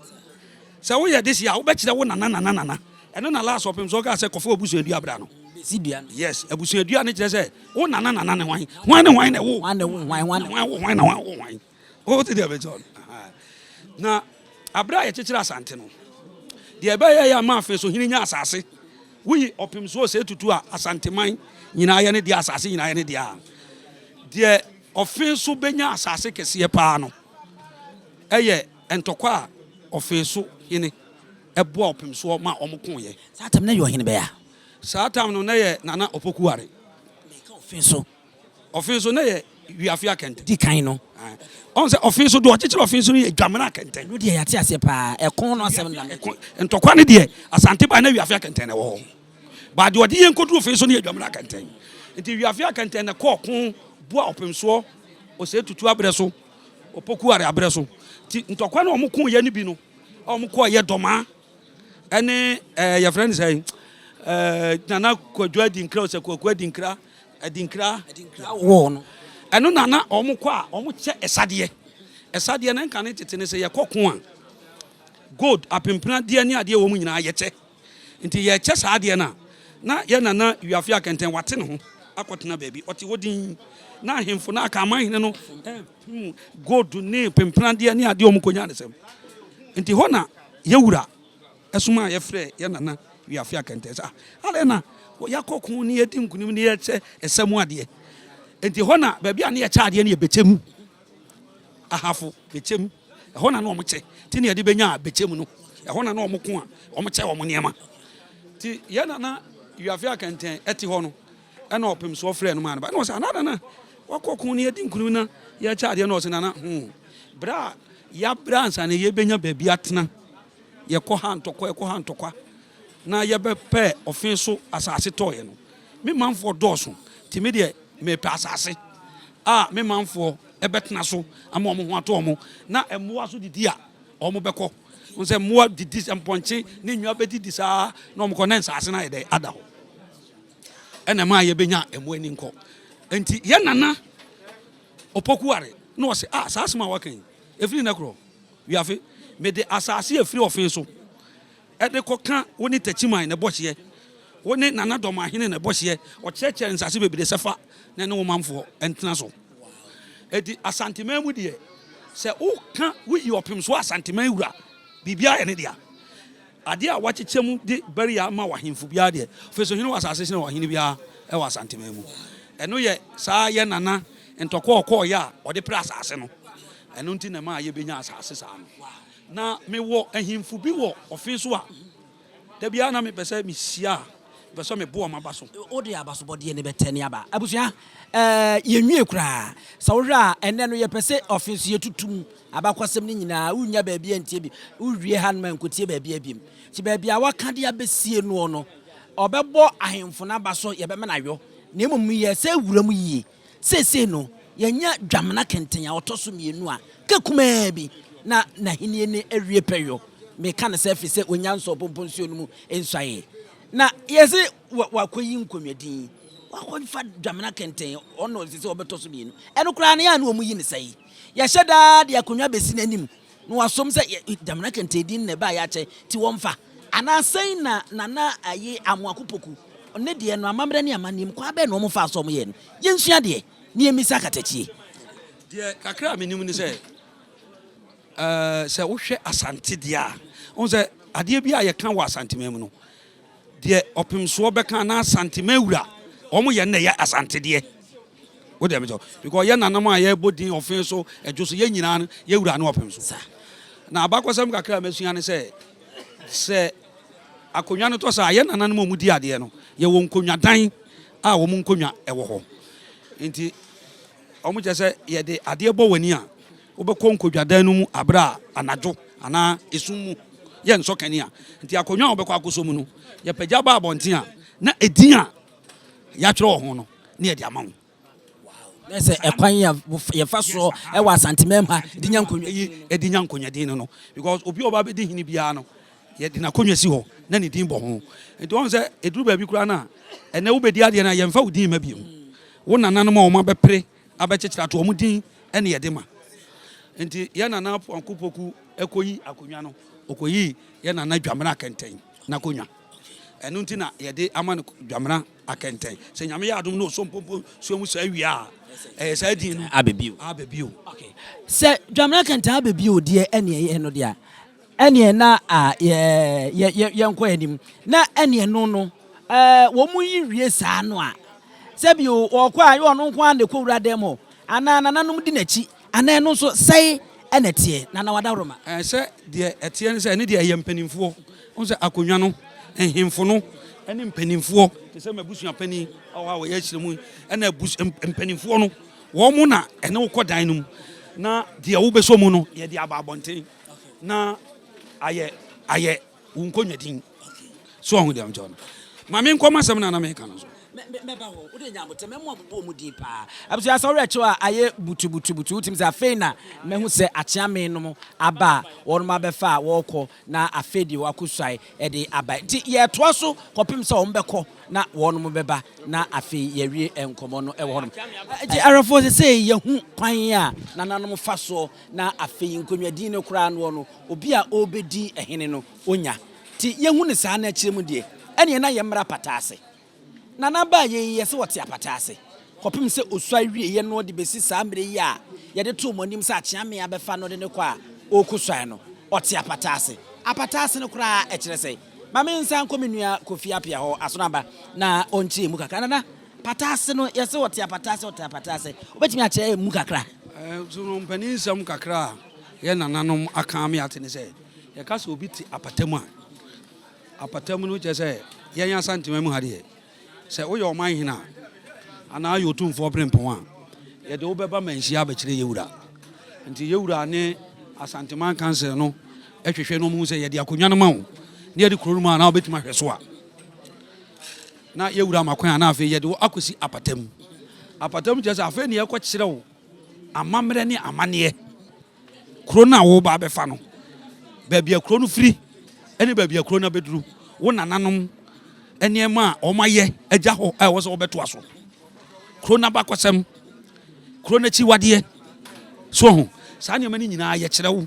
se wo ye de sia wo be kire wo nana ɛno na last Offinso ka sɛ kɔfo obusu edu abra no yes abusu edu ne kyerɛ sɛ wo nana ne hwan ne wo hwan o te dia beton na abra ye kyekyere asante no de ebe ya ma afi so hini nya asase wi Offinso se tutu a asanteman nyina ye ne de asase nyina ye ne de a de Offinso benya asase kese pa no eye entokwa Offinso hini ebo Offinso ma omko ye satam na yo hini be ya satam no na ye nana opokuare Offinso na ye wiafia kente di kan no on se Offinso do kyekyere Offinso ye dwamena kente no de ya te ase pa ekon no asem na entokwa ne de asante ba na wiafia kente ne wo ba de odi ye nkodu Offinso ne ye dwamena kente nti wiafia kente ne ko kon boa Offinso o se tutu abre so opokuare abre so ti ntokwa na omko ye ne bi no omko ye doma ene your friend say nana kwadwa dinkra o se kokwa dinkra wo no eno nana omko a omche esade na nka ne tete ne se ye kokon a gold apempena de ne ade wo mu nyina ye che nti ye che saade na ye nana wiafia kenten wate ne ho akotena baabi ote wodin na ahemfo na aka man no gold ne pempena de ne ade wo mu konya ne sem nti ho na ye wura esuma ye frɛ ye nana wiafia kenten sa ale na ya kokon ne ye dinkunim ne ye che esemu ade nti ho na baabi a ne ye cha ade ne ye bechem ahafo bechem ho na no omche ti ne ye de benya bechem no ho na no omko a omche wo niema ti ye nana wiafia kenten eti ho no ɛna Offinso frɛ no ma no ba no sa nada na wakokon ne ye dinkunim na ye cha ade no se nana bra ya bra ansa ne ye benya baabi atena ye kɔ ha ntokwa na ye be pɛ Offinso asase toye no me manfo dɔso ti me de me pɛ asase me manfo ebetena so ama omo ho ato omo na emmoa so didi a omo bɛkɔ nse emmoa didi semponche ne nwua bedidi saa na omo kɔ na asase na ye de ada ho ena ma ye benya emmoa ni nkɔ enti ye nana opokuare na o se asase ma wakan efiri na kro wiafe me de asase efiri Offinso ede koka woni tachiman ne bohye woni nana doma hene ne bohye o cheche nsase bebide sefa na ne wo manfo entena so edi asanteman mu de se o ka wi Offinso asanteman wura bibia ye ne dia ade a wachechemu de bariya ma wahemfu bia de Offinso hene wasase hene wahene bia e wa asanteman mu eno ye saa ye nana entokwa okọ ya o de pra asase no eno nti na ma ye benya asase saa no na me wo ahimfu bi wo Offinso a da bia na me pese me sia pese me bo ma baso o de abaso bode ne betani aba abusua ye nwie kura sa wo hwa ene no ye pese Offinso ye tutum abakwasem ni nyina unya ba bia ntie bi uwie han man kotie ba bia biem ti ba bia waka de abesie no no obebo ahimfu na baso ye be me na yo na emum ye se wuram yie sese no ye nya dwamna kenten ya otoso mienu a kakuma bi na henie ne awie peyo me kan se fi se Nyansapo pomponsuo no mu ensuaye na yesi wakoyi nkomedin wakonfa dwamna kenten ono se obeto so mienu eno kra na ya na omu yi ne sai ya hyeda de akonwa besi nanim na wasom se dwamna kenten din ne ba ya che ti womfa ana sai na ayi amoakopoku ne de no amamre ne amanim kwa be no mo fa so mo ye no yensua de ne emisa katachie de kakra menim ni se se wo hwe asante dia on se ade bia ye kan wa asante mem no de Offinso be kan na asante mawura omo ye ne ya asante de wo de mejo because ye nanam a ye bodin Offinso ejoso ye nyina no ye wura na Offinso na abakwasam kakra mesua ne se akonwa no to sa ye nanam mu di ade no ye wo nkonwa dan a wo mu nkonwa ewo ho nti omo je se ye de ade bo wani a obekọ nkodwadan no mu abra anajo ana esumu ye nso kani a nti akonwa obekọ akoso mu no ye pagya ba abonten a na edin a ya twere ho no na ye de ama wo nese ekwan ya ye fa so e wa santimem ha dinya nkonwa yi edinya nkonwa din no because obi oba be di hini bia no ye de na konwa si ho na ne din bo ho nti won se eduru ba bi kura na ene wo be di ade na ye mfa wo din ma bi wo nananom a wo ma be pre abekyekyira to wo din ene ye de ma nti ye nana ankupoku ekoyi akonwa no okoyi ye nana dwamena kenten na konwa ɛno nti na yɛde ama no dwamena akɛntɛn sɛ nyame yɛ adom no so mpompo so mu saa wie a ɛyɛ saa din no abɛbio sɛ dwamena kɛntɛn abɛbio deɛ ɛne ɛyɛ no deɛ ɛne na yɛnkɔ anim na ɛne no wɔ mu yi wie saa no a sɛ bio wɔkɔ a yɛ ɔno nko a ne kɔwura dɛm hɔ anaa nananom di n'akyi anaa ɛno nso sɛe ɛna teɛ nana wadaroma sɛ deɛ ɛteɛ no sɛ ɛne deɛ ɛyɛ mpanimfoɔ wo sɛ akonnwa no ahemfo no ɛne mpanimfoɔ te sɛ mabusua pani ɔwɔ a wɔyɛ akyirɛ mu ɛna mpanimfoɔ no wɔn mu na ɛne wokɔ dan no mu na deɛ wobɛsɔ mu no yɛde aba abɔnten na ayɛ wo nkɔnwadin so ɔho deɛ mkyɛ no ma menkɔma asɛm no ana meka no so mɛba hɔ wode nyamote mɛmo abobɔ mu din paa abusua sɛ worɛ kyɛw a ayɛ butubutubutu wotim sɛ afei na mahu sɛ akyeame nom aba a wɔnom abɛfa a wɔrekɔ na afei deɛ wakɔsuae ɛde aba nti yɛtoa so kɔpem sɛ wɔn bɛkɔ na wɔnom bɛba na afei yɛwie nkɔmmɔ no ɛwɔ hɔnom nti arɛfoɔ sɛ sɛ yɛhu kwan a nananom fa soɔ na afei nkonnwadin no koraa no no obi a ɔbɛdi ɛhene no ɔnya nti yɛhu ne saa no akyirɛ mu deɛ ɛneɛ na yɛmmra pata ase nana ba yɛ sɛ wɔte apata ase kɔpem sɛ osua wie yɛ no de besi saa mmere yi a yɛde to mo nim sɛ akyeame abɛfa no de ne kɔ a ɔkɔsuae no ɔte apata ase no koraa ɛkyerɛ sɛ ma me nsa nkɔ me nua Kofi Appiah hɔ asono aba na ɔnkyerɛ mu kakra nana pata ase no yɛ sɛ wɔte apata ase wobɛtumi akyerɛ mu kakra so no mpani nsɛm kakra a yɛ nananom aka me ate ne sɛ yɛka sɛ obi te apatamu a apatamu no kyerɛ sɛ yɛnyɛ asantema mu hadeɛ sɛ woyɛ ɔman hena anaa yɛ otumfoɔ prempɔn a yɛde wobɛba manhyia abɛkyerɛ yɛwura nti yɛwura ne asanteman council no ɛhwehwɛ no mu sɛ yɛde akonnwa no ma wo ne yɛde kuro no mu a na wobɛtumi ahwɛ so a na yɛwura makwan a na afei yɛde wo akɔsi apatamu kyerɛ sɛ afei ne yɛkɔkyerɛ wo amammerɛ ne amanneɛ kuro no a woba bɛfa no baabi a kuro no firi ɛne baabi a kuro no bɛduru wo nananom nneɛma a ɔmayɛ agya hɔ a ɛwɔ sɛ wɔbɛtoa so kuro no abakɔsɛm kuro no akyiwadeɛ so ho saa nneɛma no nyinaa yɛkyerɛ wo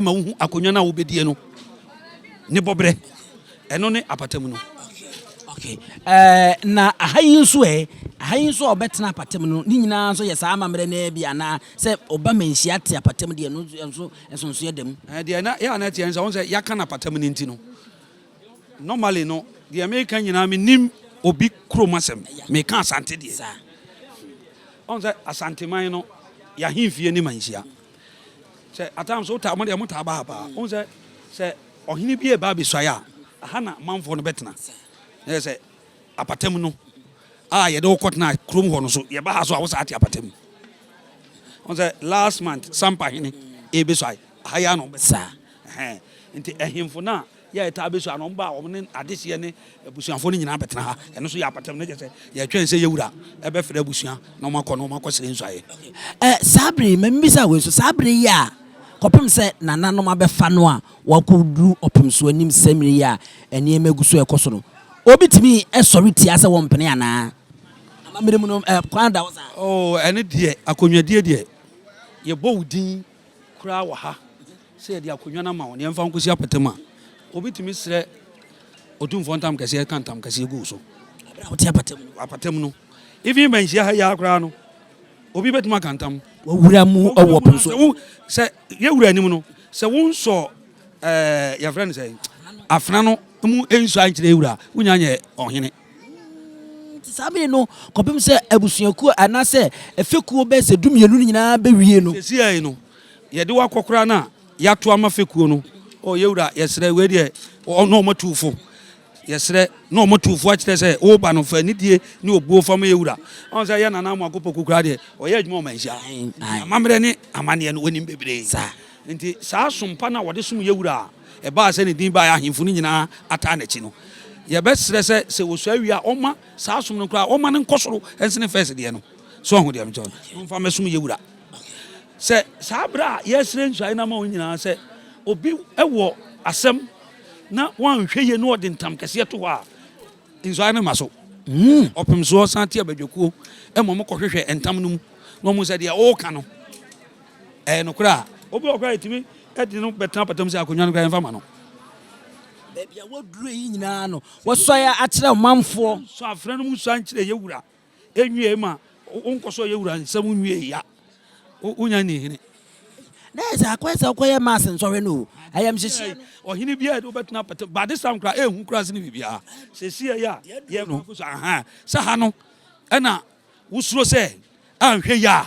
ma wohu akonnwa no a wobɛdie no ne bɔberɛ ɛno ne apatamu no na aha yi nso a ɔbɛtena apatamu no ne nyinaa nso yɛ saa amammerɛ no bi anaa sɛ ɔba manhyia te apatamu deɛ no nso yɛ da mu deɛ na yɛ ana tiɛ sɛ wo sɛ yɛaka no apatamu no nti no normally no deɛ meka nyinaa menim obi kurom asɛm meka asante deɛ ɔn sɛ asanteman no yɛahemfie ne manhyia sɛ atam so wota mode motaa ba ha paa ɔn sɛ ɔhene bi ɛba bɛsuae a aha na manfoɔ no bɛtena ɛyɛ sɛ apatamu no a yɛde wokɔtena kurom hɔ no so yɛba ha so a wo saa ate apatamu ɔn sɛ last month sampa hene ɛbɛsuae aha yɛ ano bɛsaa nti ɛhemfo no a yɛ ɛtaa bɛsu ano mba a wɔn ne adehyeɛ ne abusuafoɔ no nyinaa bɛtena ha ɛno nso yɛ apatam no kyɛ sɛ yɛtwɛn sɛ yɛwura ɛbɛfrɛ abusua na ɔmakɔ sere nsuaeɛ saa bere mamibisa wei so saa bere yi a kɔpem sɛ nananom abɛfa no a wakɔduru ɔpem so anim sɛ mmere yi a ɛnneɛma gu so ɛkɔ so no obi tumi ɛsɔre tia sɛ wɔmpene anaa amammerɛ mu no kwan da wo saa ɛne deɛ akonnwadie deɛ yɛbɔ wo din koraa wɔ ha sɛ yɛde akonnwa no ma wo ne yɛmfa nkɔsi apatam a obi tumi srɛ otumfoɔ ntam kɛseɛ ka ntam kɛseɛ gu so apatam no even manhyia ha yɛ koraa no obi bɛtumi aka ntam wawura mu ɛwɔ pem so sɛ yɛwura anim no sɛ wonsɔ yɛfrɛ no sɛ afena no mu ɛnsua nkyerɛ yɛwura wonya nyɛ ɔhene saa bere no kɔpem sɛ abusuakuo anaasɛ ɛfɛkuo bɛɛ sɛ dumienu no nyinaa bɛwie no sɛsiai no yɛde wakɔ koraa no a yɛato ama fɛkuo no yɛwura yɛsrɛ wei deɛ na ɔmatufo yɛsrɛ na ɔmatufo akyerɛ sɛ woba no fa nidie ne obuo fam yɛwura ɔn sɛ yɛ nana mu akɔpɔku koraa deɛ ɔyɛ adwuma ɔmanhyia amammerɛ ne amanneɛ no wɔnim bebree nti saa sompa no a wɔde som yɛwura a ɛbaa sɛ ne din baa ahemfo no nyinaa ataa n'akyi no yɛbɛsrɛ sɛ wɔsua wie a ɔma saa som no koraa ɔma no nkɔ soro ɛnsene fɛs deɛ no so ɔho deɛ mekyɛ ɔmfa mɛsom yɛwura sɛ saa berɛ a yɛsrɛ nsuae no ma wo nyinaa sɛ obi ɛwɔ asɛm na wanhwɛ yie na ɔde ntam kɛseɛ to hɔ a nsuae no ma so ɔpem soɔ san te abadwakuo ɛma mo kɔhwehwɛ ntam no mu na ɔmu sɛ deɛ ɔɔka no ɛyɛ nokorɛ a obi ɔkora yɛtumi ɛde no bɛtena patam sɛ akonnwa no kora yɛmfa ma no baby what do you know what so ya atra manfo so afra no mu so ankyere yewura enwie ma onkoso yewura nsam nwie ya unya ni hene na esa kwesa koye mass nsore no ayam hyehyɛ ohini bia do betuna pata ba this time kra ehu kra se ni bibia se sia ya ye no so aha sa ha no ɛna wusuro se anhwɛ ya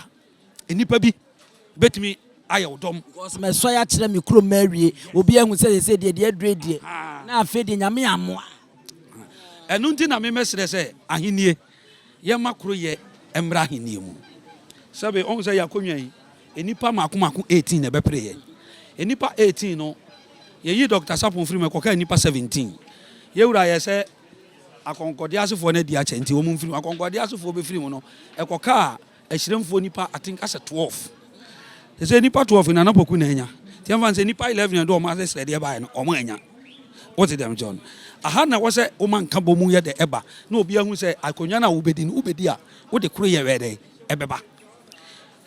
enipa bi betumi ayɛ wodom because me so ya kyerɛ me kuro mawie obi ehu se de adredie na afi de nyame amoa ɛno nti na me mesrɛ se ahenie ye makro ye emra ahenie mu sabe on se yakonwa yi enipa makomako 18 na bepre ye enipa 18 no ye yi Dr. Sapon free me koka enipa 17 ye wura ye se akonkode asefo na di ache nti wo mu free akonkode asefo be free mu no ekoka ahyiremfo nipa I think as 12 se nipa 12 na napoku na anya ti amfa se nipa 11 na do ma se srede ba no omo anya what them John aha na wo se o man ka bomu ye de eba na obi ahu se akonwa na wo bedi no ubedi a wo de kro ye wede ebeba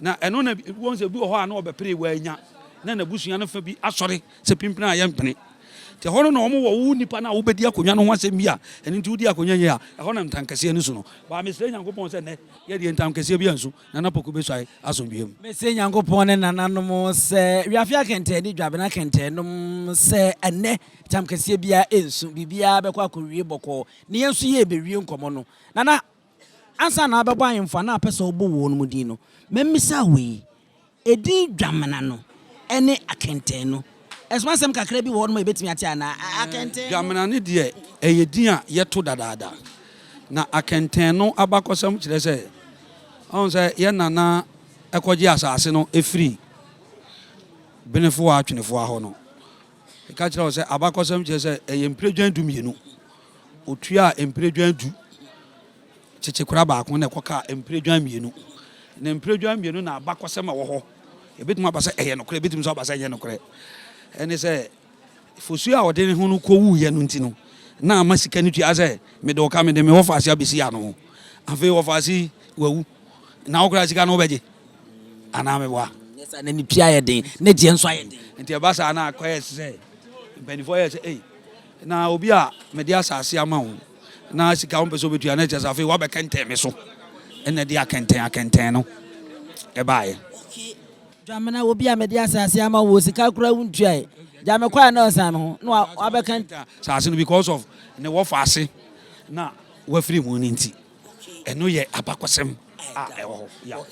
na eno na won se bi ho a na obepre wa anya na busua no fa bi asori se pimpina aye mpene te hono na omo wo nipa na wo bedi akonwa no ho asem bi a eni nti wudi akonwa ye a ho na ntankase ne so no ba mesre nyankopon se ne ye de ntankase bi ansu na na poku be swai asombiam mesre nyankopon ne nananom se wiafia kente ni dwabena kente nom se ene tamkase bia ensu bibia be kwa kowie boko ne yensu ye bewie nkomo no nana ansa na abebo ayemfa na apese obo wo no mudi no memisa we edi dwamena no ene akenten no esma sem kakra bi wo no ebetimi ate ana akenten dwamena ne de eyedin a yeto dadaada na akenten no abakosam kire se on se ye nana ekoje asase no efiri benefo atwenefo aho no ka kire se abakosam kire se eyempredwan du mienu otua empredwan du chechekura ba ko na ekoka empredwan mienu na empredwan mienu na abakosam wo ho ebetuma ba se eye nokore ebetuma so ba se eye nokore ene se fosu a ode ne ho no ko wu ye no ntino na amasika ni tua se me do ka me de me ho fa ase abesi ya no afi ho fa ase wawu na okra sika no beje ana me bwa yesa na ni pia ye den na je nso aye den nti e ba sa na akoye se benifo ye se na obi a me de asase ama wo na sika wo peso betua na chesa afi wa be kente me so ene de akenten no e baaye dwamena obi a me de asase ama wo sika kura wuntua e jame kwa na osam ho no abekanta asase no because of ne wo fa ase na wa free mu ni nti eno ye abakosem yeah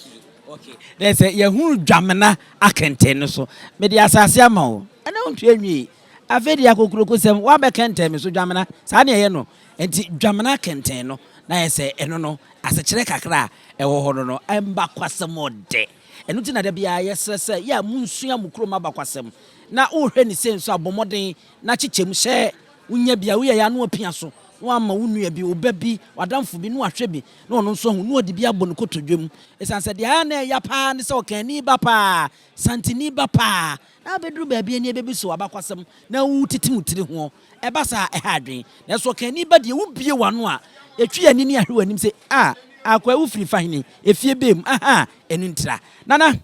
okay they say ye hu dwamena akenten no so me de asase ama wo ana wuntua nwi afedi akokurokosem wa bekanta me so dwamena sa na ye no enti dwamena akenten no na ye say eno no asechire kakra e wo ho no emba kwasem ode enu ti na da bia yesese ya munsua mukro mabakwasem na ohwe ni senso abomoden na chichem hye unya bia wo ya no apia so wo ama wonua bi oba bi wadamfo bi no ahwe bi na ono nso hu no odi bia bo no kotodwem esanse de ha na ya pa ne se okani ba pa santini ba pa na bedru ba bia ne ebebi so abakwasem na wu titimutiri ho eba sa ha adwen na so okani ba de wo bie wano a etwi ani ni ahwe wanim se akwa wu free fine efie bem aha enu ntira nana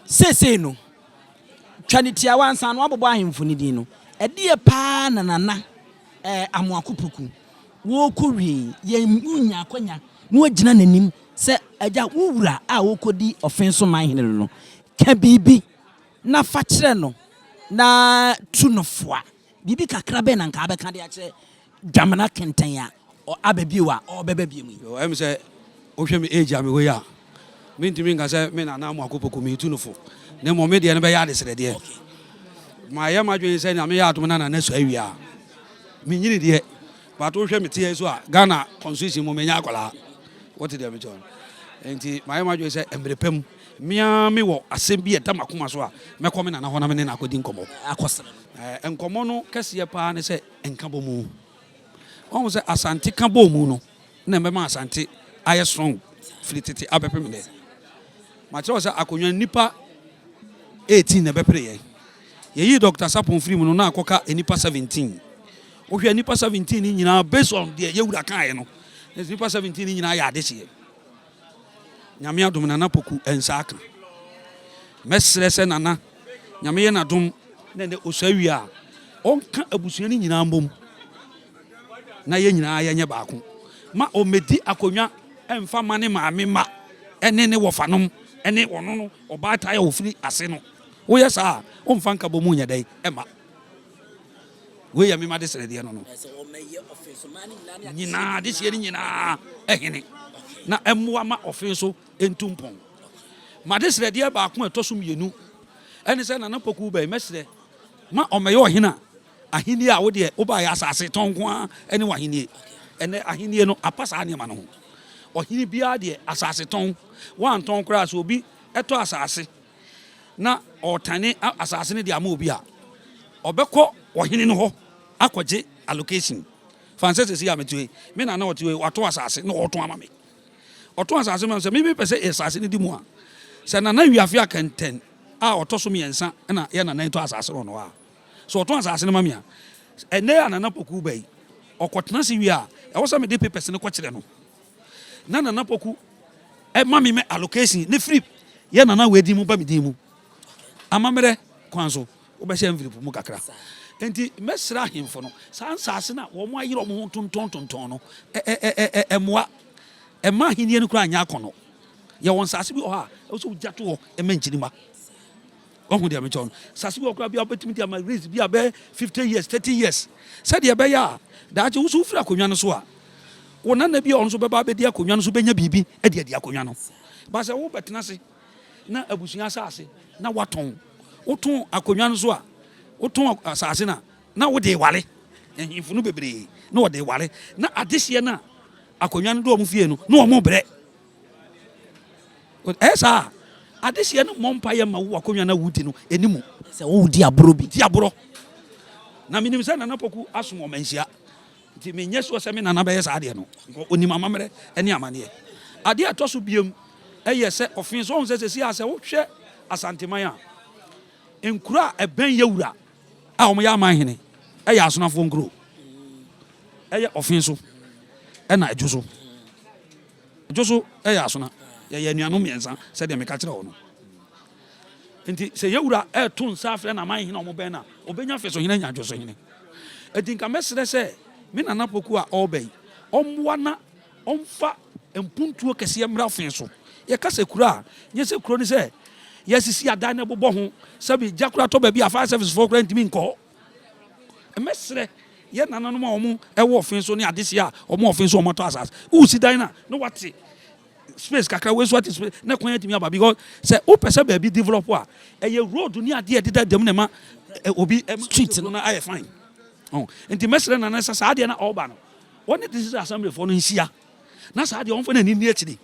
sese no twanitia wansa no abobo ahemfo ni din no edie pa nana amoakopoku wo kowie ye munya akonya no agina nanim se agya wura a wo kodi Offinso man hene no ka bibi na fa kire no na tunofoa bibi kakra be na nka abeka de akire dwamena kenten ya abebiwa o bebebiem yo em se o hwe me age ame wo ya me ntimi nka se me na amoakopoku me tunofo ne mo me de ne be ya de srede ma ya ma dwen se na me ya atom na na so awia me nyini de ba to hwe me tie so a Ghana constitution mo me nya akola what did them John enti ma ya ma dwen se embrepam mia me wo asem bi eta makoma so a me ko me na ho na me na akodi nkomo akosere enkomo no kese pa ne se enka bomu on se asante ka bomu no na me ma asante aye strong filitete abepem de ma tro se akonwa nipa 18 na bepre ye yi Dr. Sapon free mu no na akoka enipa 17 o hwe enipa 17 ni nyina based on de ye wura kan ye no enipa 17 ni nyina ya adehye nyame adom na poku ensaka mesre se nana nyame ye na dom na ne osawia ɔnka abusuani nyinaa mbom na yɛ nyinaa yɛnyɛ baako ma ɔmɛdi akonnwa ɛmfa ma ne maame ma ɛne ne wɔfanom ɛne ɔno no ɔbaata yɛ ofiri ase no woyɛ saa ɔmfa nka bɔ mu nyɛ dɛn ɛma we yɛ mema de srɛdeɛ no nyinaa de sie no nyinaa ɛhene na ɛmmoa ma Offinso ɛntumpɔn ma de srɛdeɛ baako ɛtɔ so mmienu ɛne sɛ nana poku bɛi mɛsrɛ ma ɔmɛyɛ ɔhene a ahenni a wodeɛ wobaayɛ asase tɔnko a ɛne w'ahennie ɛnɛ ahennie no apa saa nneɛma no ho ɔhene biara deɛ asase tɔn woantɔn koraa sɛ obi ɛtɔ asase na ɔtane asase no de ama obi a ɔbɛkɔ ɔhene no hɔ akɔgye allocation fansɛ sɛ si a metue me na ɔte wato asase na ɔtɔn ama me ɔtɔn asase ma sɛ me pɛ sɛ asase no di mu a sɛ nana wiafe akɛntɛn a ɔtɔ so mmiɛnsa ɛna yɛ nana tɔ asase no no a so ɔtɔn asase no ma me a ɛnɛ a nana poku bɛyi ɔkɔtena se wie a ɛwɔ sɛ mede papers no kɔkyerɛ no na nana poku ɛma me allocation ne free yɛ nana wedi mu ba me din mu amammerɛ kwan so wobɛhyɛ envelope mu kakra enti mɛsrɛ ahemfo no saa nsase no a wɔn ayerɛ wɔn ho tontɔn no ɛmoa ɛma ahennie no koraa nyɛ akɔnɔ yɛwɔ nsase bi wɔ hɔ a ɛwɔ sɛ wogya to hɔ ɛma nkyirima ɔhu deɛ mekyɛw no sase bi wɔ koraa bi a wobɛtumi de ama race bi a bɛyɛ 50 years 30 years sɛdeɛ ɛbɛyɛ a daakye wo so wofiri akonnwa no so a wo nana bi a ɔno so bɛba bɛdi akonnwa no so bɛnya biribi adi akonnwa no ba sɛ wobɛtena se na abusua asase na watɔn wotɔn akonnwa no so a wotɔn asase na wode wale ahemfo no bebree na wɔde wale na adehyeɛ no a akonnwa no de ɔmo fie no na ɔmo brɛ ɛsaa adehyeɛ no mmɔ mpa yɛ ma wo akonnwa no wudi no ɛnimu sɛ wodi aboro bi di aboro na menim sɛ nana poku asom ɔmanhyia nti menyɛ soɔ sɛ me nana bɛyɛ saa adeɛ no ɔnim amammerɛ ne amanneɛ adeɛ ɛtɔ so biam ɛyɛ sɛ Offinso ɔhu sɛ sɛsi a sɛ wohwɛ asanteman a nkuro a ɛbɛn yɛwura a ɔmoyɛ ama hene ɛyɛ asonafoɔ nkuro ɛyɛ Offinso ɛna adwo so ɛyɛ asona yɛyɛ anuanom mmiɛnsa sɛdeɛ meka kyerɛ wɔ no nti sɛ yɛwura ɛto nsa afrɛ na aman hene ɔmo bɛn no a ɔbɛnya fɛ so hene nya adwo so hene ɛnti nka mɛserɛ sɛ me nana poku a ɔrebɛyi ɔmmoa na ɔmfa mpuntuo kɛseɛ mmra Offinso yɛka sɛ kuro a nyɛ sɛ kuro no sɛ yɛsisi adan no bobɔ ho sɛbi gya kora tɔ baabi a fire service foɔ kora ntimi nkɔ mɛserɛ yɛ nananom a ɔmo ɛwɔ Offinso ne adehyɛ a ɔmo Offinso ɔmo atɔ asase wosi dan no na wate space kakra we so wate space na kwan yɛtumi aba because sɛ wopɛ sɛ baabi develop a ɛyɛ road ne adeɛ deda dam ne ma obi street no na ayɛ fine nti mɛserɛ nana sɛ saa adeɛ na ɔba no wɔne de sisi assembly foɔ no nhyia na saa adeɛ ɔmfa n'ani ni akyiri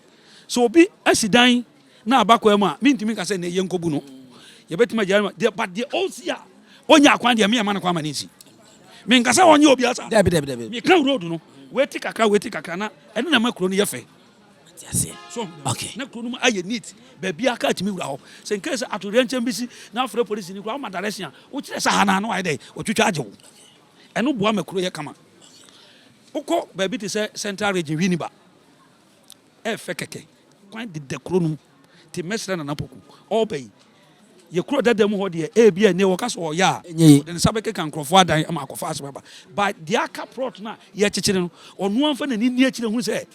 so obi asi dan na abakɔ mu a mentumi ka sɛ na ɛyɛ nkɔbu no yɛbɛtumi agya but deɛ ɔsi a ɔnya akwan deɛ meyɛma no kwan ma ne nsi menka sɛ ɔnyɛ obi asa meka road no weti kakra na ɛne na ma kuro no yɛ fɛ so okay na kuro no ayɛ neat baabi aka atumi wura hɔ sɛ nka sɛ atoreɛ nkyɛn bi si na afrɛ polisi ni kora woma direction a wokyerɛ sɛ hana no ayɛ dɛ ɔtwitwa agye wo ɛno boa ma kuro yɛ kama wokɔ baabi te sɛ central region winiba ɛfɛ kɛkɛ kwan deda kuro no te mɛserɛ nana poku ɔbɛyi yɛ kuro dada mu hɔ deɛ ebi a ne wɔka sɛ ɔyɛ a ɔde ne nsa bɛkeka nkurɔfoɔ adan ama akɔfa ase bɛba but deɛ aka prɔt no a yɛkyekyere no ɔno amfa n'ani ni akyire hu sɛ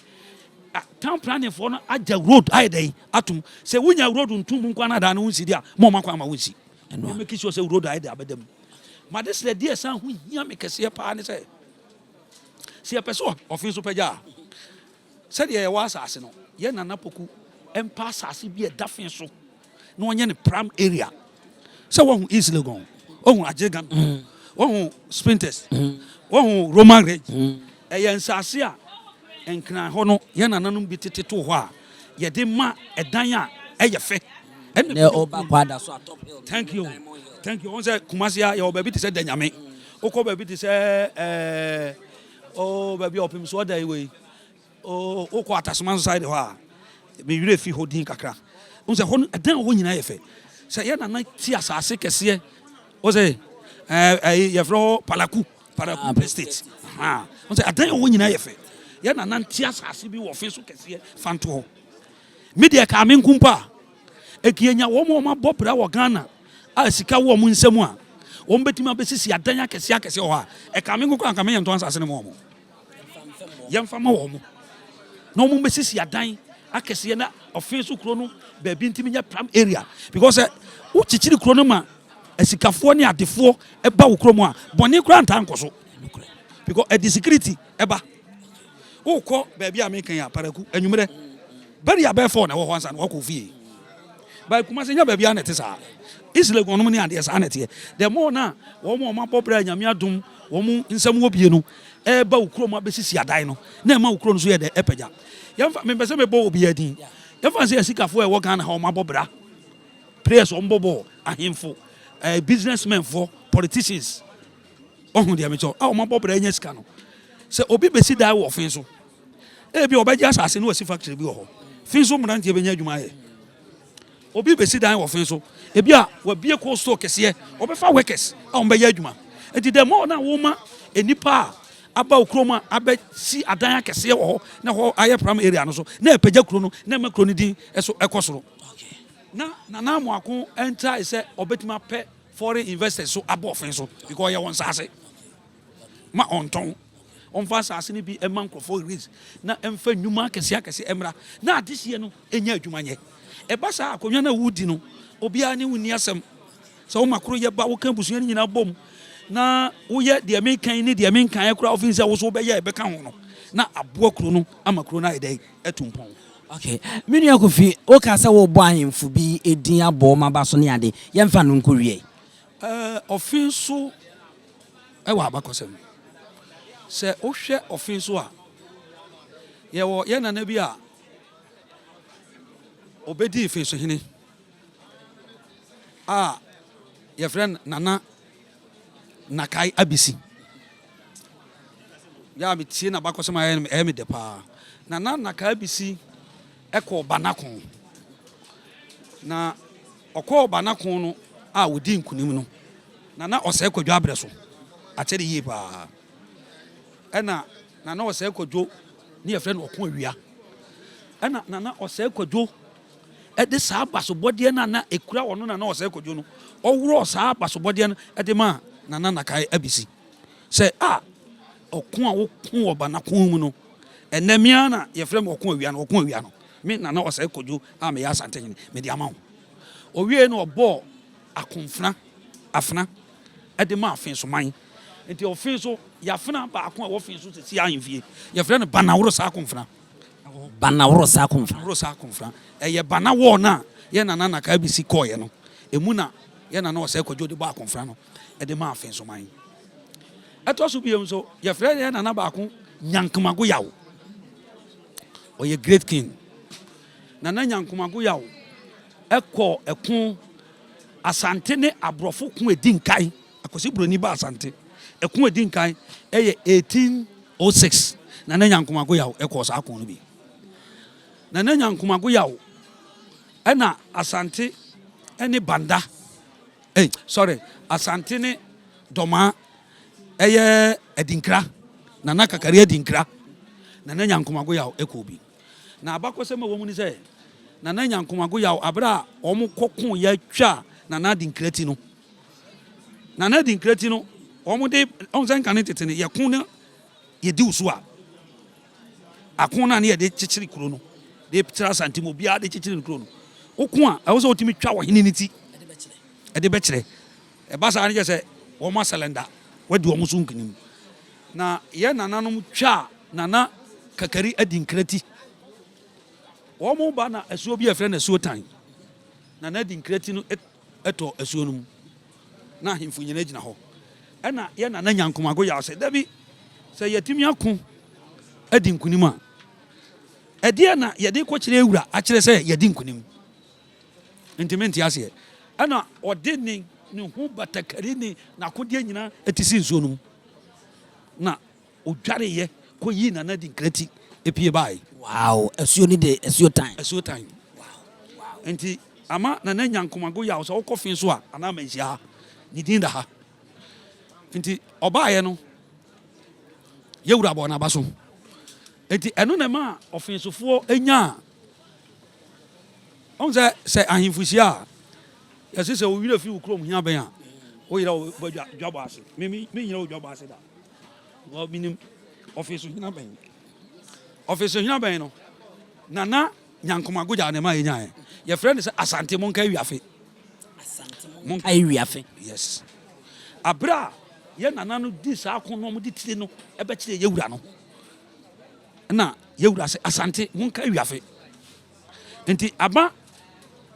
town planning foɔ no agya road ayɛ dɛn atom sɛ wonya road ntom mu nkwa no adaa no wo nsi deɛ a ma ɔma kwan ama wo nsi ɛno mɛki sure sɛ road ayɛ dɛ abɛda mu ma de srɛ deɛ san ho hia me kɛseɛ paa ne sɛ sɛ yɛpɛ sɛ Offinso pɛgya a sɛdeɛ yɛwɔ asase no yɛ nana poku ɛmpa asase bi ɛda fe so na ɔnyɛ ne pram area sɛ wɔhu East Legon wɔhu Agyegan wɔhu Sprinters wɔhu Roman Range ɛyɛ nsase a nkran hɔ no yɛ nananom bi tete to hɔ a yɛde ma ɛdan a ɛyɛ fɛ ɛne ɔba kwada so atop hill thank you wɔn sɛ Kumasi a yɛwɔ baabi te sɛ Danyame wokɔ baabi te sɛ baabi a ɔpem so ɔda yi wei wokɔ Atasoman side hɔ a mewerɛ fi hɔ din kakra wo sɛ hɔ no ɛdan hɔ nyinaa yɛ fɛ sɛ yɛ nana ti asase kɛseɛ wo sɛ yɛfrɛ hɔ Paraku State wo sɛ ɛdan hɔ nyinaa yɛ fɛ yɛ nana ti asase bi wɔ Offinso kɛseɛ fanto hɔ medeɛ kaa me nkumpa a ɛkiɛnya wɔn a wɔabɔ bra wɔ Ghana a sika wɔ mu nsɛm a wɔn bɛtumi abɛsisi adan akɛseɛ wɔ ha ɛka me nkokɔ anka me yɛ ntɔn asase ne mu wɔn yɛmfa ma wɔn na wɔn bɛsisi adan akɛseɛ na Offinso kuro no baabi ntumi nyɛ prime area because wokyikyiri kuro no ma asikafoɔ ne adefoɔ ɛba wo kuro mu a bɔne kora ntaa nkɔ so because ɛde security ɛba wokɔ baabi a mekan yɛ aparaku anwummerɛ bɛri abɛɛfɔ na ɛwɔ hɔ ansa na wɔkɔ fie ba kuma sɛ nya baabi a na ɛte saa Israel gɔnom ne adeɛ saa na ɛteɛ the more na wɔn abɔ brɛ nyame adom wɔn nsɛm wɔ bie no ɛba wo kuro mu abɛsisi adan no na ɛma wo kuro no so yɛ dɛ ɛpɛgya yɛmfa mempɛ sɛ mebɔ obi adin yɛmfa sɛ asikafoɔ a ɛwɔ Ghana ha wɔn abɔ bra prayers wɔn bɔbɔ ahemfo businessmen for politicians ɔho deɛ mekyɛ a wɔn abɔ bra anya sika no sɛ obi bɛsi dan wɔ Offinso ebi ɔbɛgye asase no wɔ si factory bi wɔ hɔ Offinso mmeranteɛ bɛnya adwuma ayɛ obi bɛsi dan wɔ Offinso ebi a wabie cold store kɛseɛ ɔbɛfa workers a wɔn bɛyɛ adwuma eti dɛm ɔna wɔma enipa a aba okurom a abɛsi adan akɛseɛ wɔ hɔ na hɔ ayɛ prime area no so na ɛpɛgya kuro no na ɛma kuro no din ɛso ɛkɔ soro na nana amoako ɛnta sɛ ɔbɛtumi apɛ foreign investors so aba Offinso because ɔyɛ wɔn saase ma ɔntɔn ɔmfa asase no bi ɛma nkurɔfoɔ release na ɛmfa nnwuma akɛseɛ ɛmmra na adehyeɛ no ɛnya adwuma nyɛ ɛba saa akonnwa no a wodi no obiara ne wonni asɛm sɛ woma koro yɛ ba woka busua no nyinaa bom na woyɛ deɛ menkan ne deɛ menkan kora wofin sɛ wo so wobɛyɛ ɛbɛka ho no na aboa kuro no ama kuro no ayɛ dɛ ɛto mpɔn okay me nua Kofi woka sɛ wobɔ ahemfo bi ɛdin abɔ ma ba so ne ade yɛmfa no nkɔwie Offinso ɛwɔ abakɔsɛm sɛ wohwɛ Offinso a yɛwɔ yɛ nana bi a obɛdi Offinso hene a yɛfrɛ nana nakai abisi ya metie na bakɔsɛm a ɛyɛ me dɛ paa nana nakai abisi ɛkɔ banako na ɔkɔ banako no a wodi nkunim no nana ɔsɛ kɔdwo abrɛ so akyɛde yie paa ɛna nana ɔsɛ kɔdwo ne yɛfrɛ no ɔko awia ɛna nana ɔsɛ kɔdwo ɛde saa basobɔdeɛ no na ɛkura wɔ no nana ɔsɛ kɔdwo no ɔworɔ saa basobɔdeɛ no ɛde ma nana nakai abisi sɛ ɔko a woko wɔ banako mu no ɛnɛ mea na yɛfrɛ me ɔko awia no me nana ɔsɛ kɔdwo a meyɛ asante hene mede ama wo owie no ɔbɔɔ akomfena afena ɛde ma Offinso man nti Offinso yɛafena baako a Offinso sisi ahemfie yɛfrɛ no banaworo saa akomfena ɛyɛ banawɔ no a yɛ nana nakai abisi kɔɔyɛ no ɛmu na yɛ nana ɔsɛ kɔdwo de bɔ akomfena no ɛde ma Offinso man ɛtɔ so biom so yɛfrɛ yɛ nana baako Nyankomago Yaw ɔyɛ great king nana Nyankomago Yaw ɛkɔ ɛko asante ne aborɔfo ko edi nkan akosi buroni ba asante ɛko edi nkan ɛyɛ 1806 nana Nyankomago Yaw ɛkɔ saa ko no bi nana Nyankomago Yaw ɛna asante ɛne banda asante ne dɔma ɛyɛ adinkra nana kakari adinkra nana Nyankomago Yaw ɛkɔ bi na abakɔsɛm a wɔ mu ni sɛ nana Nyankomago Yaw abra a ɔmo kɔko yɛtwa nana adinkrati no ɔmo de ɔnsan kan tete ne yɛko no yɛdi usu a akon na ne yɛde kyekyere kuro no de pitra santim obiara de kyekyere kuro no woko a ɛwɔ sɛ wotumi twa wɔ hene ne ti ɛde bɛkyerɛ ɛba saa ne kyɛ sɛ wɔma cylinder wadi wɔn so nkinim na yɛ nananom twa nana kakari adinkrati wɔn ba na asuo bi yɛfrɛ no asuo tan nana adinkrati no ɛtɔ asuo no mu na ahemfo nyina gyina hɔ ɛna yɛ nana Nyankomago Yaw sɛ dabi sɛ yɛtumi ako adi nkunim a ɛdeɛ na yɛde kɔkyerɛ awura akyerɛ sɛ yɛdi nkunim ntimi nte aseɛ ɛna ɔde ne ho batakari ne n'akodeɛ nyinaa ɛte si nsuo no mu na odwareyɛ kɔyi nana adinkrati epie bae wow asuo ni de asuo tan wow nti ama nana Nyankomago Yaw sɛ wokɔ Offinso a anaa manhyia ha ne din da ha nti ɔbaeɛ no yɛwura bɔ n'aba so nti ɛno na ma Offinsofoɔ anya ɔn sɛ ahemfo hyia a yɛsɛ sɛ owira fi wo kurom hia bɛn a o yira job ase me yira job ase da go minim Offinso hina ben Offinso hina ben no nana nyankoma goja ne ma yenyan ye friend say asante monka wiafe monka wiafe yes abra ye nana no di sa akono mo di tire no e be kire yewura no na yewura say asante monka wiafe enti aba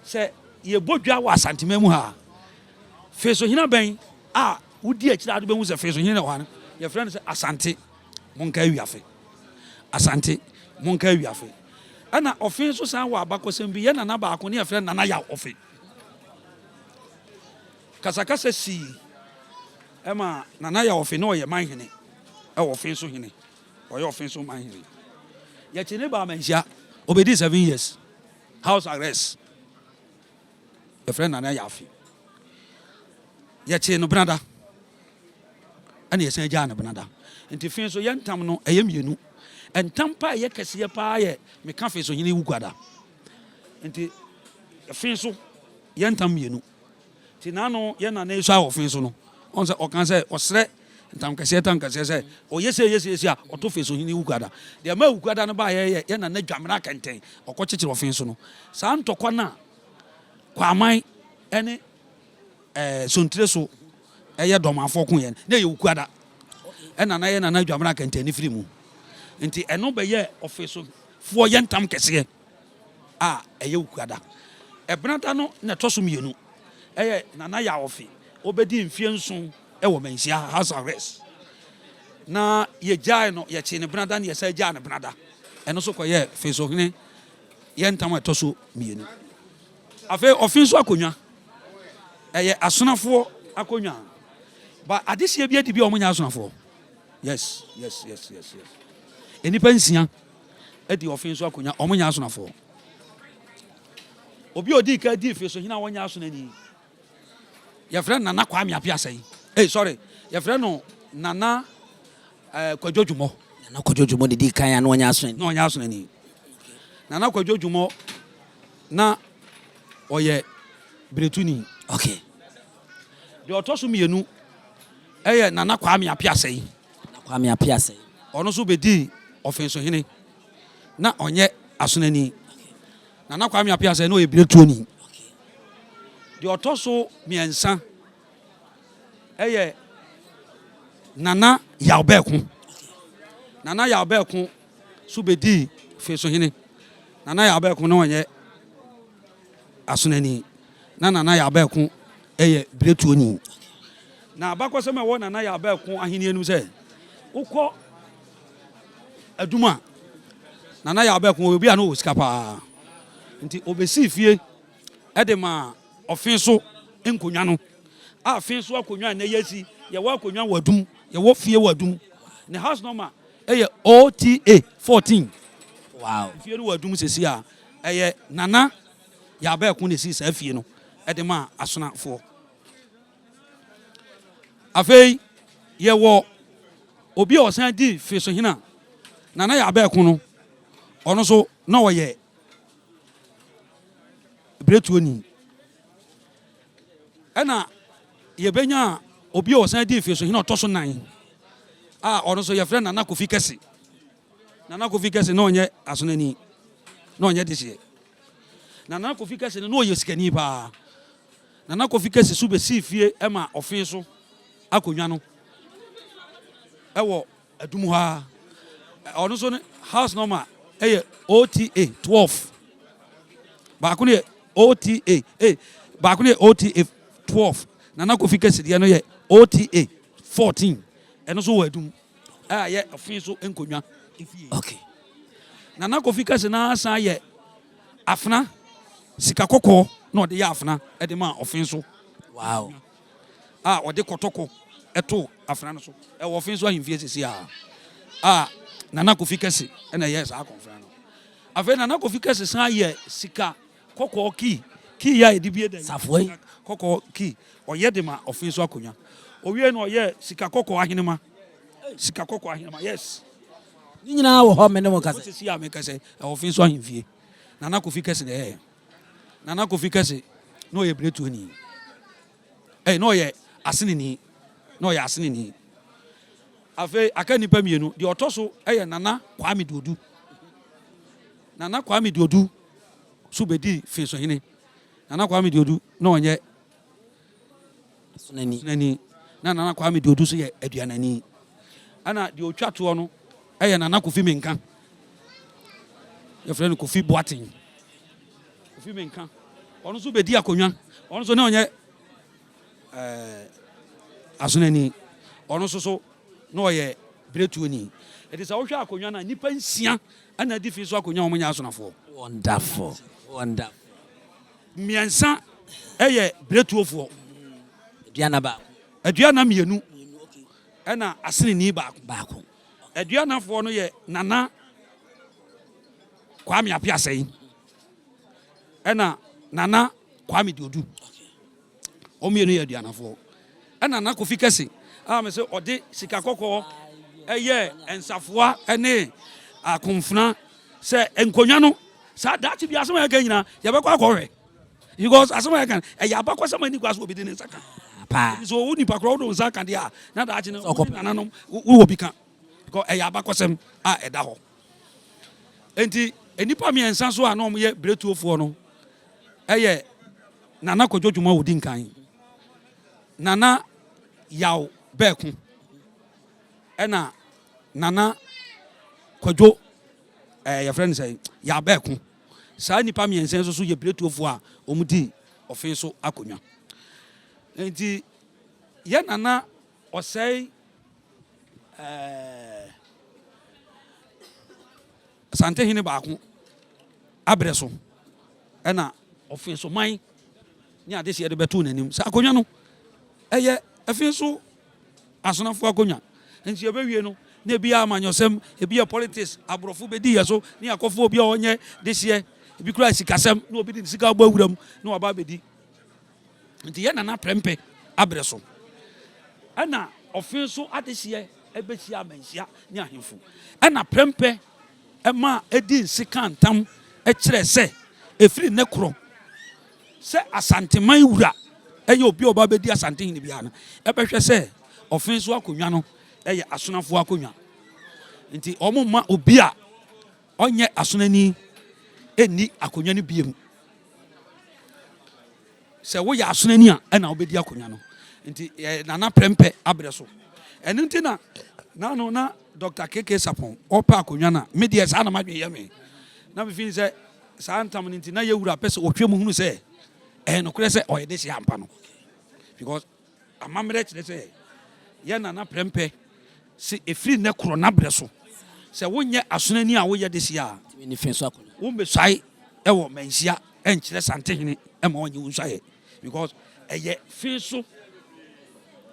say ye bodwa wa asante mamu ha Offinso hina ben a wudi akira ado be hu say Offinso hina ho an ye friend say asante monka wiafe asante monka wiafe ana Offinso san wa abakosem bi ye nana ba akoni ye friend nana ya ofe kasakasa si ema nana ya ofe no ye manhene e Offinso hene o ye Offinso manhene ye chene ba manhia obedi 7 years house arrest ye friend nana ya ofe ye chene brada ana ye san ja na brada enti Offinso ye ntam no eye mienu entam pa ye kese pa ye me ka Offinso hene wugada enti Offinso ye ntam mienu ti nano ye na na so Offinso no on say o kan say osre ntam kese say o yese a o to Offinso hene wugada de ma wugada no ba ye na na dwamra kenten o ko kikire Offinso no sa ntokwa na kwaman ene sontire so eye domafo ko ye na ye wugada ena na ye na na dwamra kenten ni firi mu nti eno be ye Offinso fo ye ntam kese a eye wugada ebranta no na toso mienu eye nana ya ofe obedi mfie nson e wo manhia house arrest na ye jai no ye chi ne brada na ye sa jai ne brada eno so ko ye Offinso hene ye ntam etoso mienu afi Offinso akonwa eye asonafo akonwa ba adesia bia di bia omunya asonafo yes enipa nsia edi Offinso akonwa omunya asonafo obi odi ka di Offinso hene wonya asonani your friend nana Kwame Appiah say sorry your friend no nana Kwadwojumo nana Kwadwojumo de di kan an wonya aso no wonya aso ni nana Kwadwojumo na oye bretuni okay de otoso mienu nana Kwame Appiah say ono so be di Offinso hene na onye asonani nana Kwame Appiah say no e bretuni de otoso miensa nana Yawbeku so be di Offinso hene nana Yawbeku no onye asonani na nana Yawbeku bretuni na abakosem e wo nana Yawbeku ahini enu se ukọ aduma nana Yawbeku obi a no osika pa nti obesi fie edema Offinso enkonwa no Offinso akonwa na yesi ye wa akonwa wadum ye wo fie wadum ne house number OTA 14 wow fie no wadum sesi a nana Yawbeku ne si sa fie no edema asonafo afei ye wo obi o san di Offinso hina nana Yawbeku no ono so na wo ye bretuoni ena ye benya obi o san di Offinso hina otoso nan ono so ye friend nana Kofi Kese no onye asonani no onye dise nana Kofi Kese no ye sikani ba nana Kofi Kese so be sifie ema Offinso akonwa no ewo adum ha ono so house number OTA 12 ba ko ne OTA ba ko ne OTA 12 nana Kofi Kese de no ye OTA 14 eno so wadum ye Offinso enkonwa okay nana Kofi Kese na san ye afna sika kokko na ode ye afna e de ma Offinso wow ode kotoko eto afna no so e wo Offinso ahimfie sisi nana Kofi Kese na ye sa konfra no afa nana Kofi Kese san ye sika kokko ki ya edibie den safoi kokko ki oye de ma Offinso akonwa owie no oye sika kokko ahenema yes ni nyina wo ho me ne mo kase sisi a me kase Offinso ahimfie nana Kofi Kese de nana Kofi Kese no ye bretuoni no ye aseneni na ɔyɛ aseneni afei aka nipa mienu de ɔtɔ so ɛyɛ Nana Kwame Diodu Nana Kwame Diodu so bedi Offinso hene Nana Kwame Diodu na ɔnyɛ aseneni na Nana Kwame Diodu so yɛ aduanani ana de otwa toɔ no ɛyɛ Nana Kofi Menka yɛfrɛ no Kofi Boateng Kofi Menka ɔno so bedi akonnwa ɔno so na ɔnyɛ aseneni ɔno so no ɔyɛ bretuoni ɛti sɛ wohwɛ akonnwa na nipa nsia ana di fi so akonnwa wɔn nya asonafoɔ Wonderful. Mmiɛnsa ɛyɛ bretuofoɔ aduana mmienu ɛna aseneni baako aduanafoɔ no yɛ Nana Kwame Appiah sɛn ɛna Nana Kwame Diodu ɔmmienu yɛ aduanafoɔ ɛna Nana Kofi Kɛse a me sɛ ɔde sika kɔkɔɔ ɛyɛ nsafoa ɛne akomfena sɛ nkonnwa no saa daakye bi asɛm a yɛka nyinaa yɛbɛkɔ akɔhwɛ because asɛm a yɛka ɛyɛ abakɔsɛm ani kɔ asɛ obi de ne nsa ka so wo nipa korɔ wode wo nsa ka deɛ a na daakye no nananom wowɔ bi ka because ɛyɛ abakɔsɛm a ɛda hɔ enti nnipa mmiɛnsa so a na ɔmoyɛ bretuofoɔ no ɛyɛ Nana Kwadwo Dwuma wodi nkan Nana Yaw Bɛɛko ɛna Nana Kwadwo yɛfrɛ no sɛ Yaw Bɛɛko saa nipa mmiɛnsa nso so yɛ bretuofoɔ a ɔmudi Offinso akonnwa nti yɛ Nana ɔsɛe Asantehene baako abrɛ so ɛna Offinso man ne ade sɛ yɛde bɛto n'anim sɛ akonnwa no ɛyɛ Offinso asonafoɔ akonnwa nti yɛbɛwie no na ebi yɛ amanyɔsɛm ebi yɛ politics aborɔfo bɛdi yɛ so ne akɔfo obi a ɔnyɛ deseɛ ebi kura sikasɛm na obi de sika abɔ awuram na waba bɛdi nti yɛ Nana prɛmpɛ abrɛ so ɛna Offinso adeseɛ ɛbɛhyia amanhyia ne ahemfo ɛna prɛmpɛ ɛma ɛdi nsika ntam ɛkyerɛ sɛ ɛfiri ne korɔ sɛ asanteman wura ɛyɛ obi a ɔba bɛdi asantehene biara no ɛbɛhwɛ sɛ Offinso akonnwa no ɛyɛ asonafoɔ akonnwa nti ɔmo ma obi a ɔnyɛ asonani ɛnni akonnwa no biem sɛ woyɛ asonani a ɛna wobɛdi akonnwa no nti Nana prɛmpɛ abrɛ so ɛno nti na nano na Dr. KK Sapon ɔpɛ akonnwa no me deɛ saa na madwe yɛ me na mefini sɛ saa ntam no nti na yɛwura pɛ sɛ ɔhwɛ mu hunu sɛ nokorɛ sɛ ɔyɛ de hyɛ ampa no because amammerɛ kyerɛ sɛ yɛ Nana prɛmpɛ sɛ ɛfiri ne korɔ n'abrɛ so sɛ wonyɛ asonani a woyɛ de hyɛ a wombɛsuae ɛwɔ manhyia ɛnkyerɛ santehene ɛma wɔnyɛ wo nsuaeɛ because ɛyɛ Offinso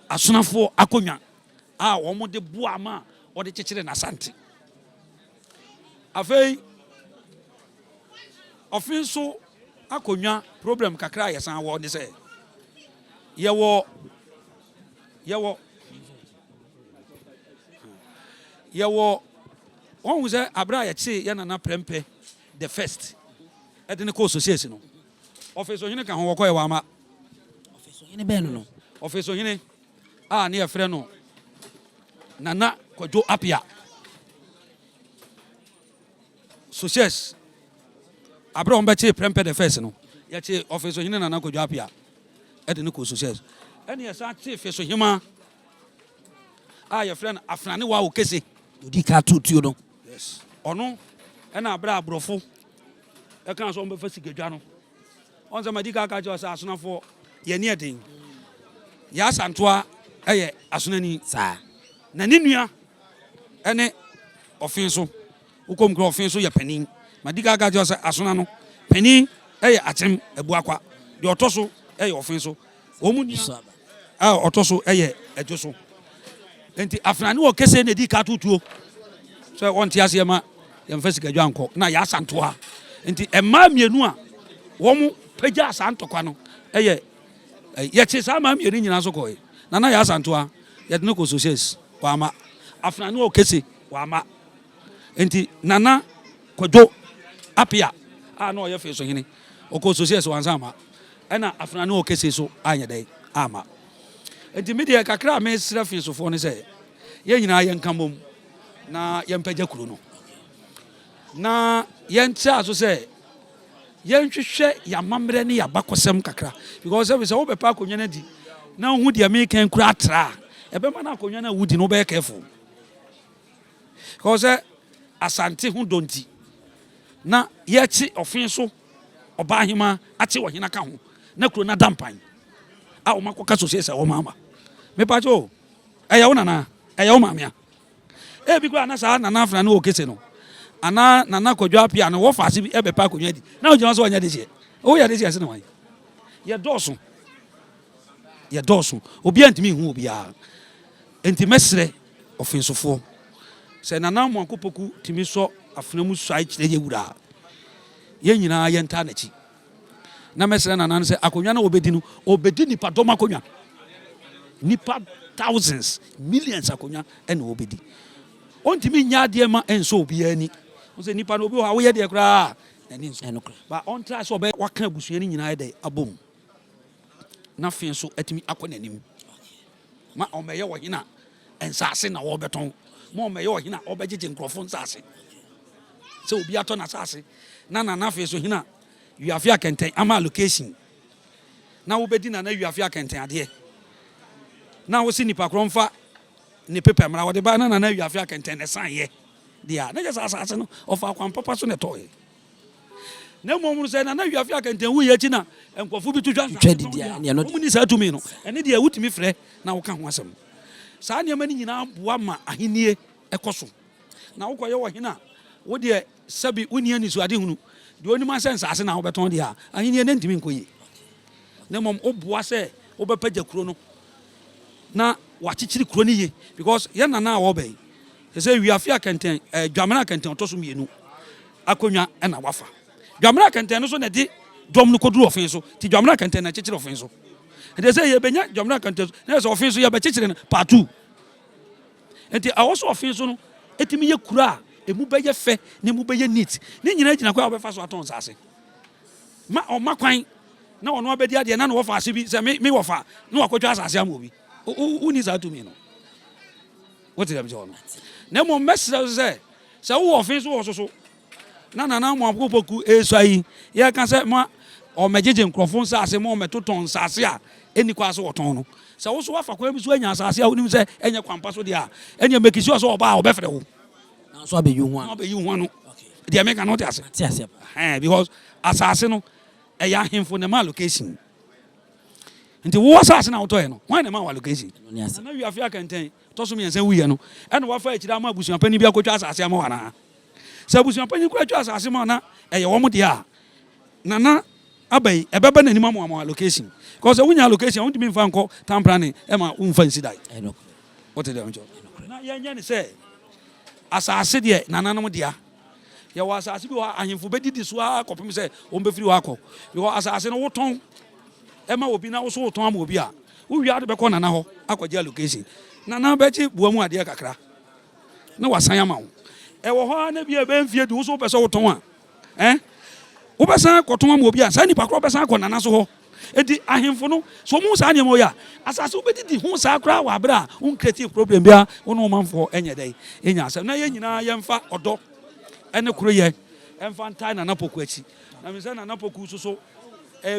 asonafoɔ akonnwa a wɔn de boa ama ɔde kyekyere n'asante afei Offinso akonnwa problem kakra yɛsan wɔ ne sɛ yɛwɔ wɔn sɛ abra yɛkye yɛ Nana prɛmpɛ the first ɛde ne kɔ association no Offinso hene ka ho wɔkɔ yɛ wɔ ama Offinso hene a ne yɛfrɛ no Nana Kwadwo Appiah success abra wɔn bɛkye prɛmpɛ the first no yɛkye Offinso hene Nana Kwadwo Appiah ɛde ne kɔ success ɛne yɛsan kye Offinso hema a yɛfrɛ no Afnane wa wo kese odi ka tutuo no yes ɔno ɛna abra aborɔfo ɛka so ɔmbɛfa sikadwa no ɔn sɛ madi ka kyerɛ sɛ asonafoɔ yɛne ɛden yɛ asantoa ɛyɛ asonani saa na ne nua ɛne Offinso wokɔm kura Offinso yɛ panin madi ka kyerɛ sɛ asona no panin ɛyɛ akyem abuakwa deɛ ɔtɔ so ɛyɛ Offinso wɔn nua a ɔtɔ so ɛyɛ adwo so nti Afnane wɔ kese na di ka tutuo sɛ wɔnte aseɛ ma yɛmfa sikadwa nkɔ na yɛ asantoa nti ɛmaa mmienu a wɔn pagya asantokwa no ɛyɛ yɛkye saa maa mmienu nyinaa so kɔɛ na yɛ asantoa yɛde ne kɔ socials wama Afnane wɔ kese wama nti Nana Kwadwo Appiah a na ɔyɛ Offinso hene ɔkɔ socials wansa ama ɛna Afnane wɔ kese so anyɛ dɛ ama enti media kakra me sra Offinso fo ne say ye nyina ye nkamom na ye mpagya kuro no na ye ntia so say ye nhwehwe ya mamre ne ya bakosem kakra because we say wo bepa akonwa na di na hu de me kan kura atra ebe ma na akonwa na wudi no be careful because asante hu donti na ye chi Offinso oba hima ate wo hina ka ho na kuro na dampan a wo makoka so say wo mama me pa jo eya wo nana eya wo mamia e bi kura na sa nana afra na o kese no ana nana kodwa Appiah no wo fa se bi ebe pa konwa di na o jima so anya de sie o ya de sie se na wan ye doso obi antimi hu obi a enti mesre Offinso fo se nana mo akopoku timi so afnamu swai kire ye wura ye nyina ye nta na chi na mesre nana se akonwa na obedi nipa dom akonwa nipa thousands millions akonwa ena obedi ontimi nya de ma enso obi ani o se nipa no obi ho ye de kra nani enso ba on try so be waka abusuani nyina de abom na Offinso atimi akonanim ma omeye wo hina ensase na wo beton ma omeye wo hina obegege nkrofo nsase se obi ato na sase na Offinso hina Appiah kenten ama location na wo bedi na Appiah kenten ade na wo si nipa kromfa ni pepe mra wo de ba na Appiah kenten ne san ye dia na just asase no ofa kwan papa so ne toy na momuru say na Appiah kenten wu ye chi na enkofu bi tutwa dia no muni sa tumi no ene dia wutimi frɛ na wo ka ho asɛm saa ne mani nyina boa ma ahenie ekoso na wo koye wo hina wo de sabi uni ani so ade hunu de onima sense ase na wo beton dia ahenie ne ntimi nkoye na mom oboa sɛ wo bepagya kuro no na wachichiri kuro ni ye because ye nana wo be se Appiah kenten dwamena kenten otoso mienu akonwa na wafa dwamena kenten no so na de dom no koduru Offinso ti dwamena kenten na chichiri Offinso they say ye benya dwamena kenten na so Offinso ye be chichiri part 2 enti awoso Offinso no etimi ye kura emu beye fe ne mu beye neat ne nyina gina kwa obefa so aton sase ma o makwan na ono obedi ade na wo fa ase bi se me wo fa na wakotwa asase am obi uni za to me no what did I do no na mo message say wo Offinso wo so na mo apopoku esai ye kan se ma o mejeje nkrofo nsase mo metoton nsase a eni kwa so woton no se wo so wafa kwa bi so anya nsase a onim se enye kwampa so dia enye mekisi so oba obefre wo na so abeyi hu no dia make no ase because asase no eya hemfo ne ma location nti wo asase na wotoye no wan ne ma wa location na Appiah kenten to so miense wuye no ene wafa akira ma busuan pani bi akotwa asase ama wana se busuan pani kura twa asase ma na eye wo mo dia nana abai ebeba na nima mo location because wunya location won timi mfa nko tamprane e ma umfa nsidai what did I do na yanya ni say asase de nana no dia ye wa asase bi wa ahemfo bedidi so akopem say on be free wa akọ because asase no woton e ma obi na wo so woton ama obi a wo wi ade be ko nana ho akọje location nana be chi buamu ade kakra na wasan ama wo e wo ho na bi e be mfie di wo so be so woton a wo be san koton ama obi a sa nipa kro be san akọ nana so ho edi ahemfo no so mu sa ne mo ya asase wo bedidi hu sa kra wa bra un creative problem bia wo no manfo enye dai enya asem na ye nyina ye mfa odo ene kuro ye emfa ntai na napoku achi na me se na napoku so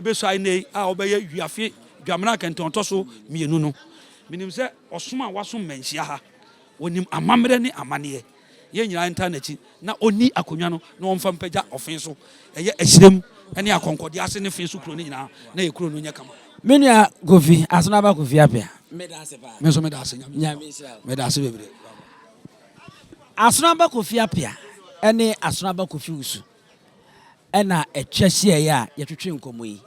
be so ai nei a obeye Appiah dwamena kenten to so mienu no minim se osoma wasom manhia ha onim amamre ne amane ye nyina nta na chi na oni akonwa no na omfa mpagya Offinso eye ahyirem ene akonkode ase ne Offinso kuro ne nyina na ye kuro no nya kama menua Kofi asona ba Kofi Appiah medase ba meso medase nyame insha medase bebre asona ba Kofi Appiah ene asona ba Kofi Usu ena etwahye ya yetwetwe nkomo yi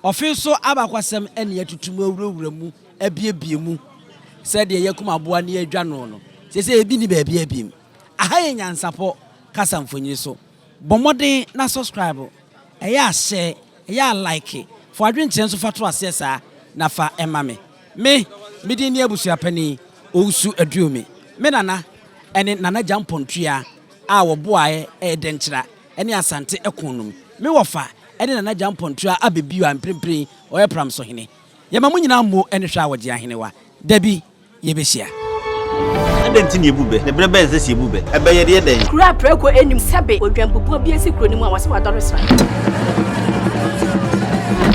Offinso abakwasem ene yetutum awurawura mu abiebie mu se de yakuma boa ne adwa no sese ebi ni ba bia biem aha ye Nyansapo kasa mfonyi so bomoden na subscribe eya share eya like for adwenkyerɛ nso fa to ase saa na fa ema me din ne abusuapani Owusu aduome me nana ene nana jampontua a wo boae denkyera ene asante ekonum me wofa ene nana jampontua abebio amprempren oye pram so hene yɛma mo nyinaa mmo ɛne hwɛ a wɔgye ahenewa dabi yɛbɛhyia Adenti ne ebube ne brebe nse si ebube ebeye de den kura preko enim sebe odwampopo bi esi kuro ni mu a wase wadɔre sra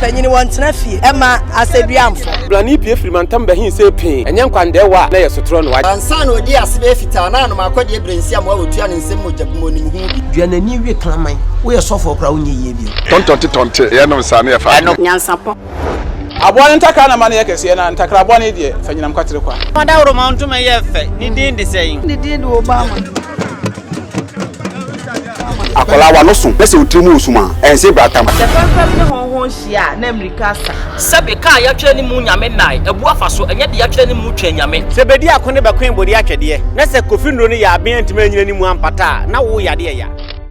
Panyini wɔntena fie ɛma aseduamfo blani pie firimantam bahin sɛ pin ɛnyɛ nkwande wa na yɛ sotoro no wa ansa na odi ase be fita na anoma akɔde ebrensi am wa wotua ne nsɛm mogya mo nim hu duanani wie klaman wo yɛ sɔfo kra wo nyɛ yie bi tontonte yɛ no nsa ne yɛ fa nyansapo aboa ntaka na ma ne yɛ kɛse na ntakra aboa ne deɛ fa nyinam kwatere kwa Mada woro ma ntoma yɛ fɛ ni din de sɛyin ne din de Obama akola wa no so pese otimu osuma ense bratam the perfect ne honhon hia na America sa sebe ka ya twɛ ne mu nyame nai ebu afa so enye de ya twɛ ne mu twɛ nyame sebedi akone bakwen bodi atwede na se kofi ndro ne ya aben ntima nyina ni mu ampata na wo yade ya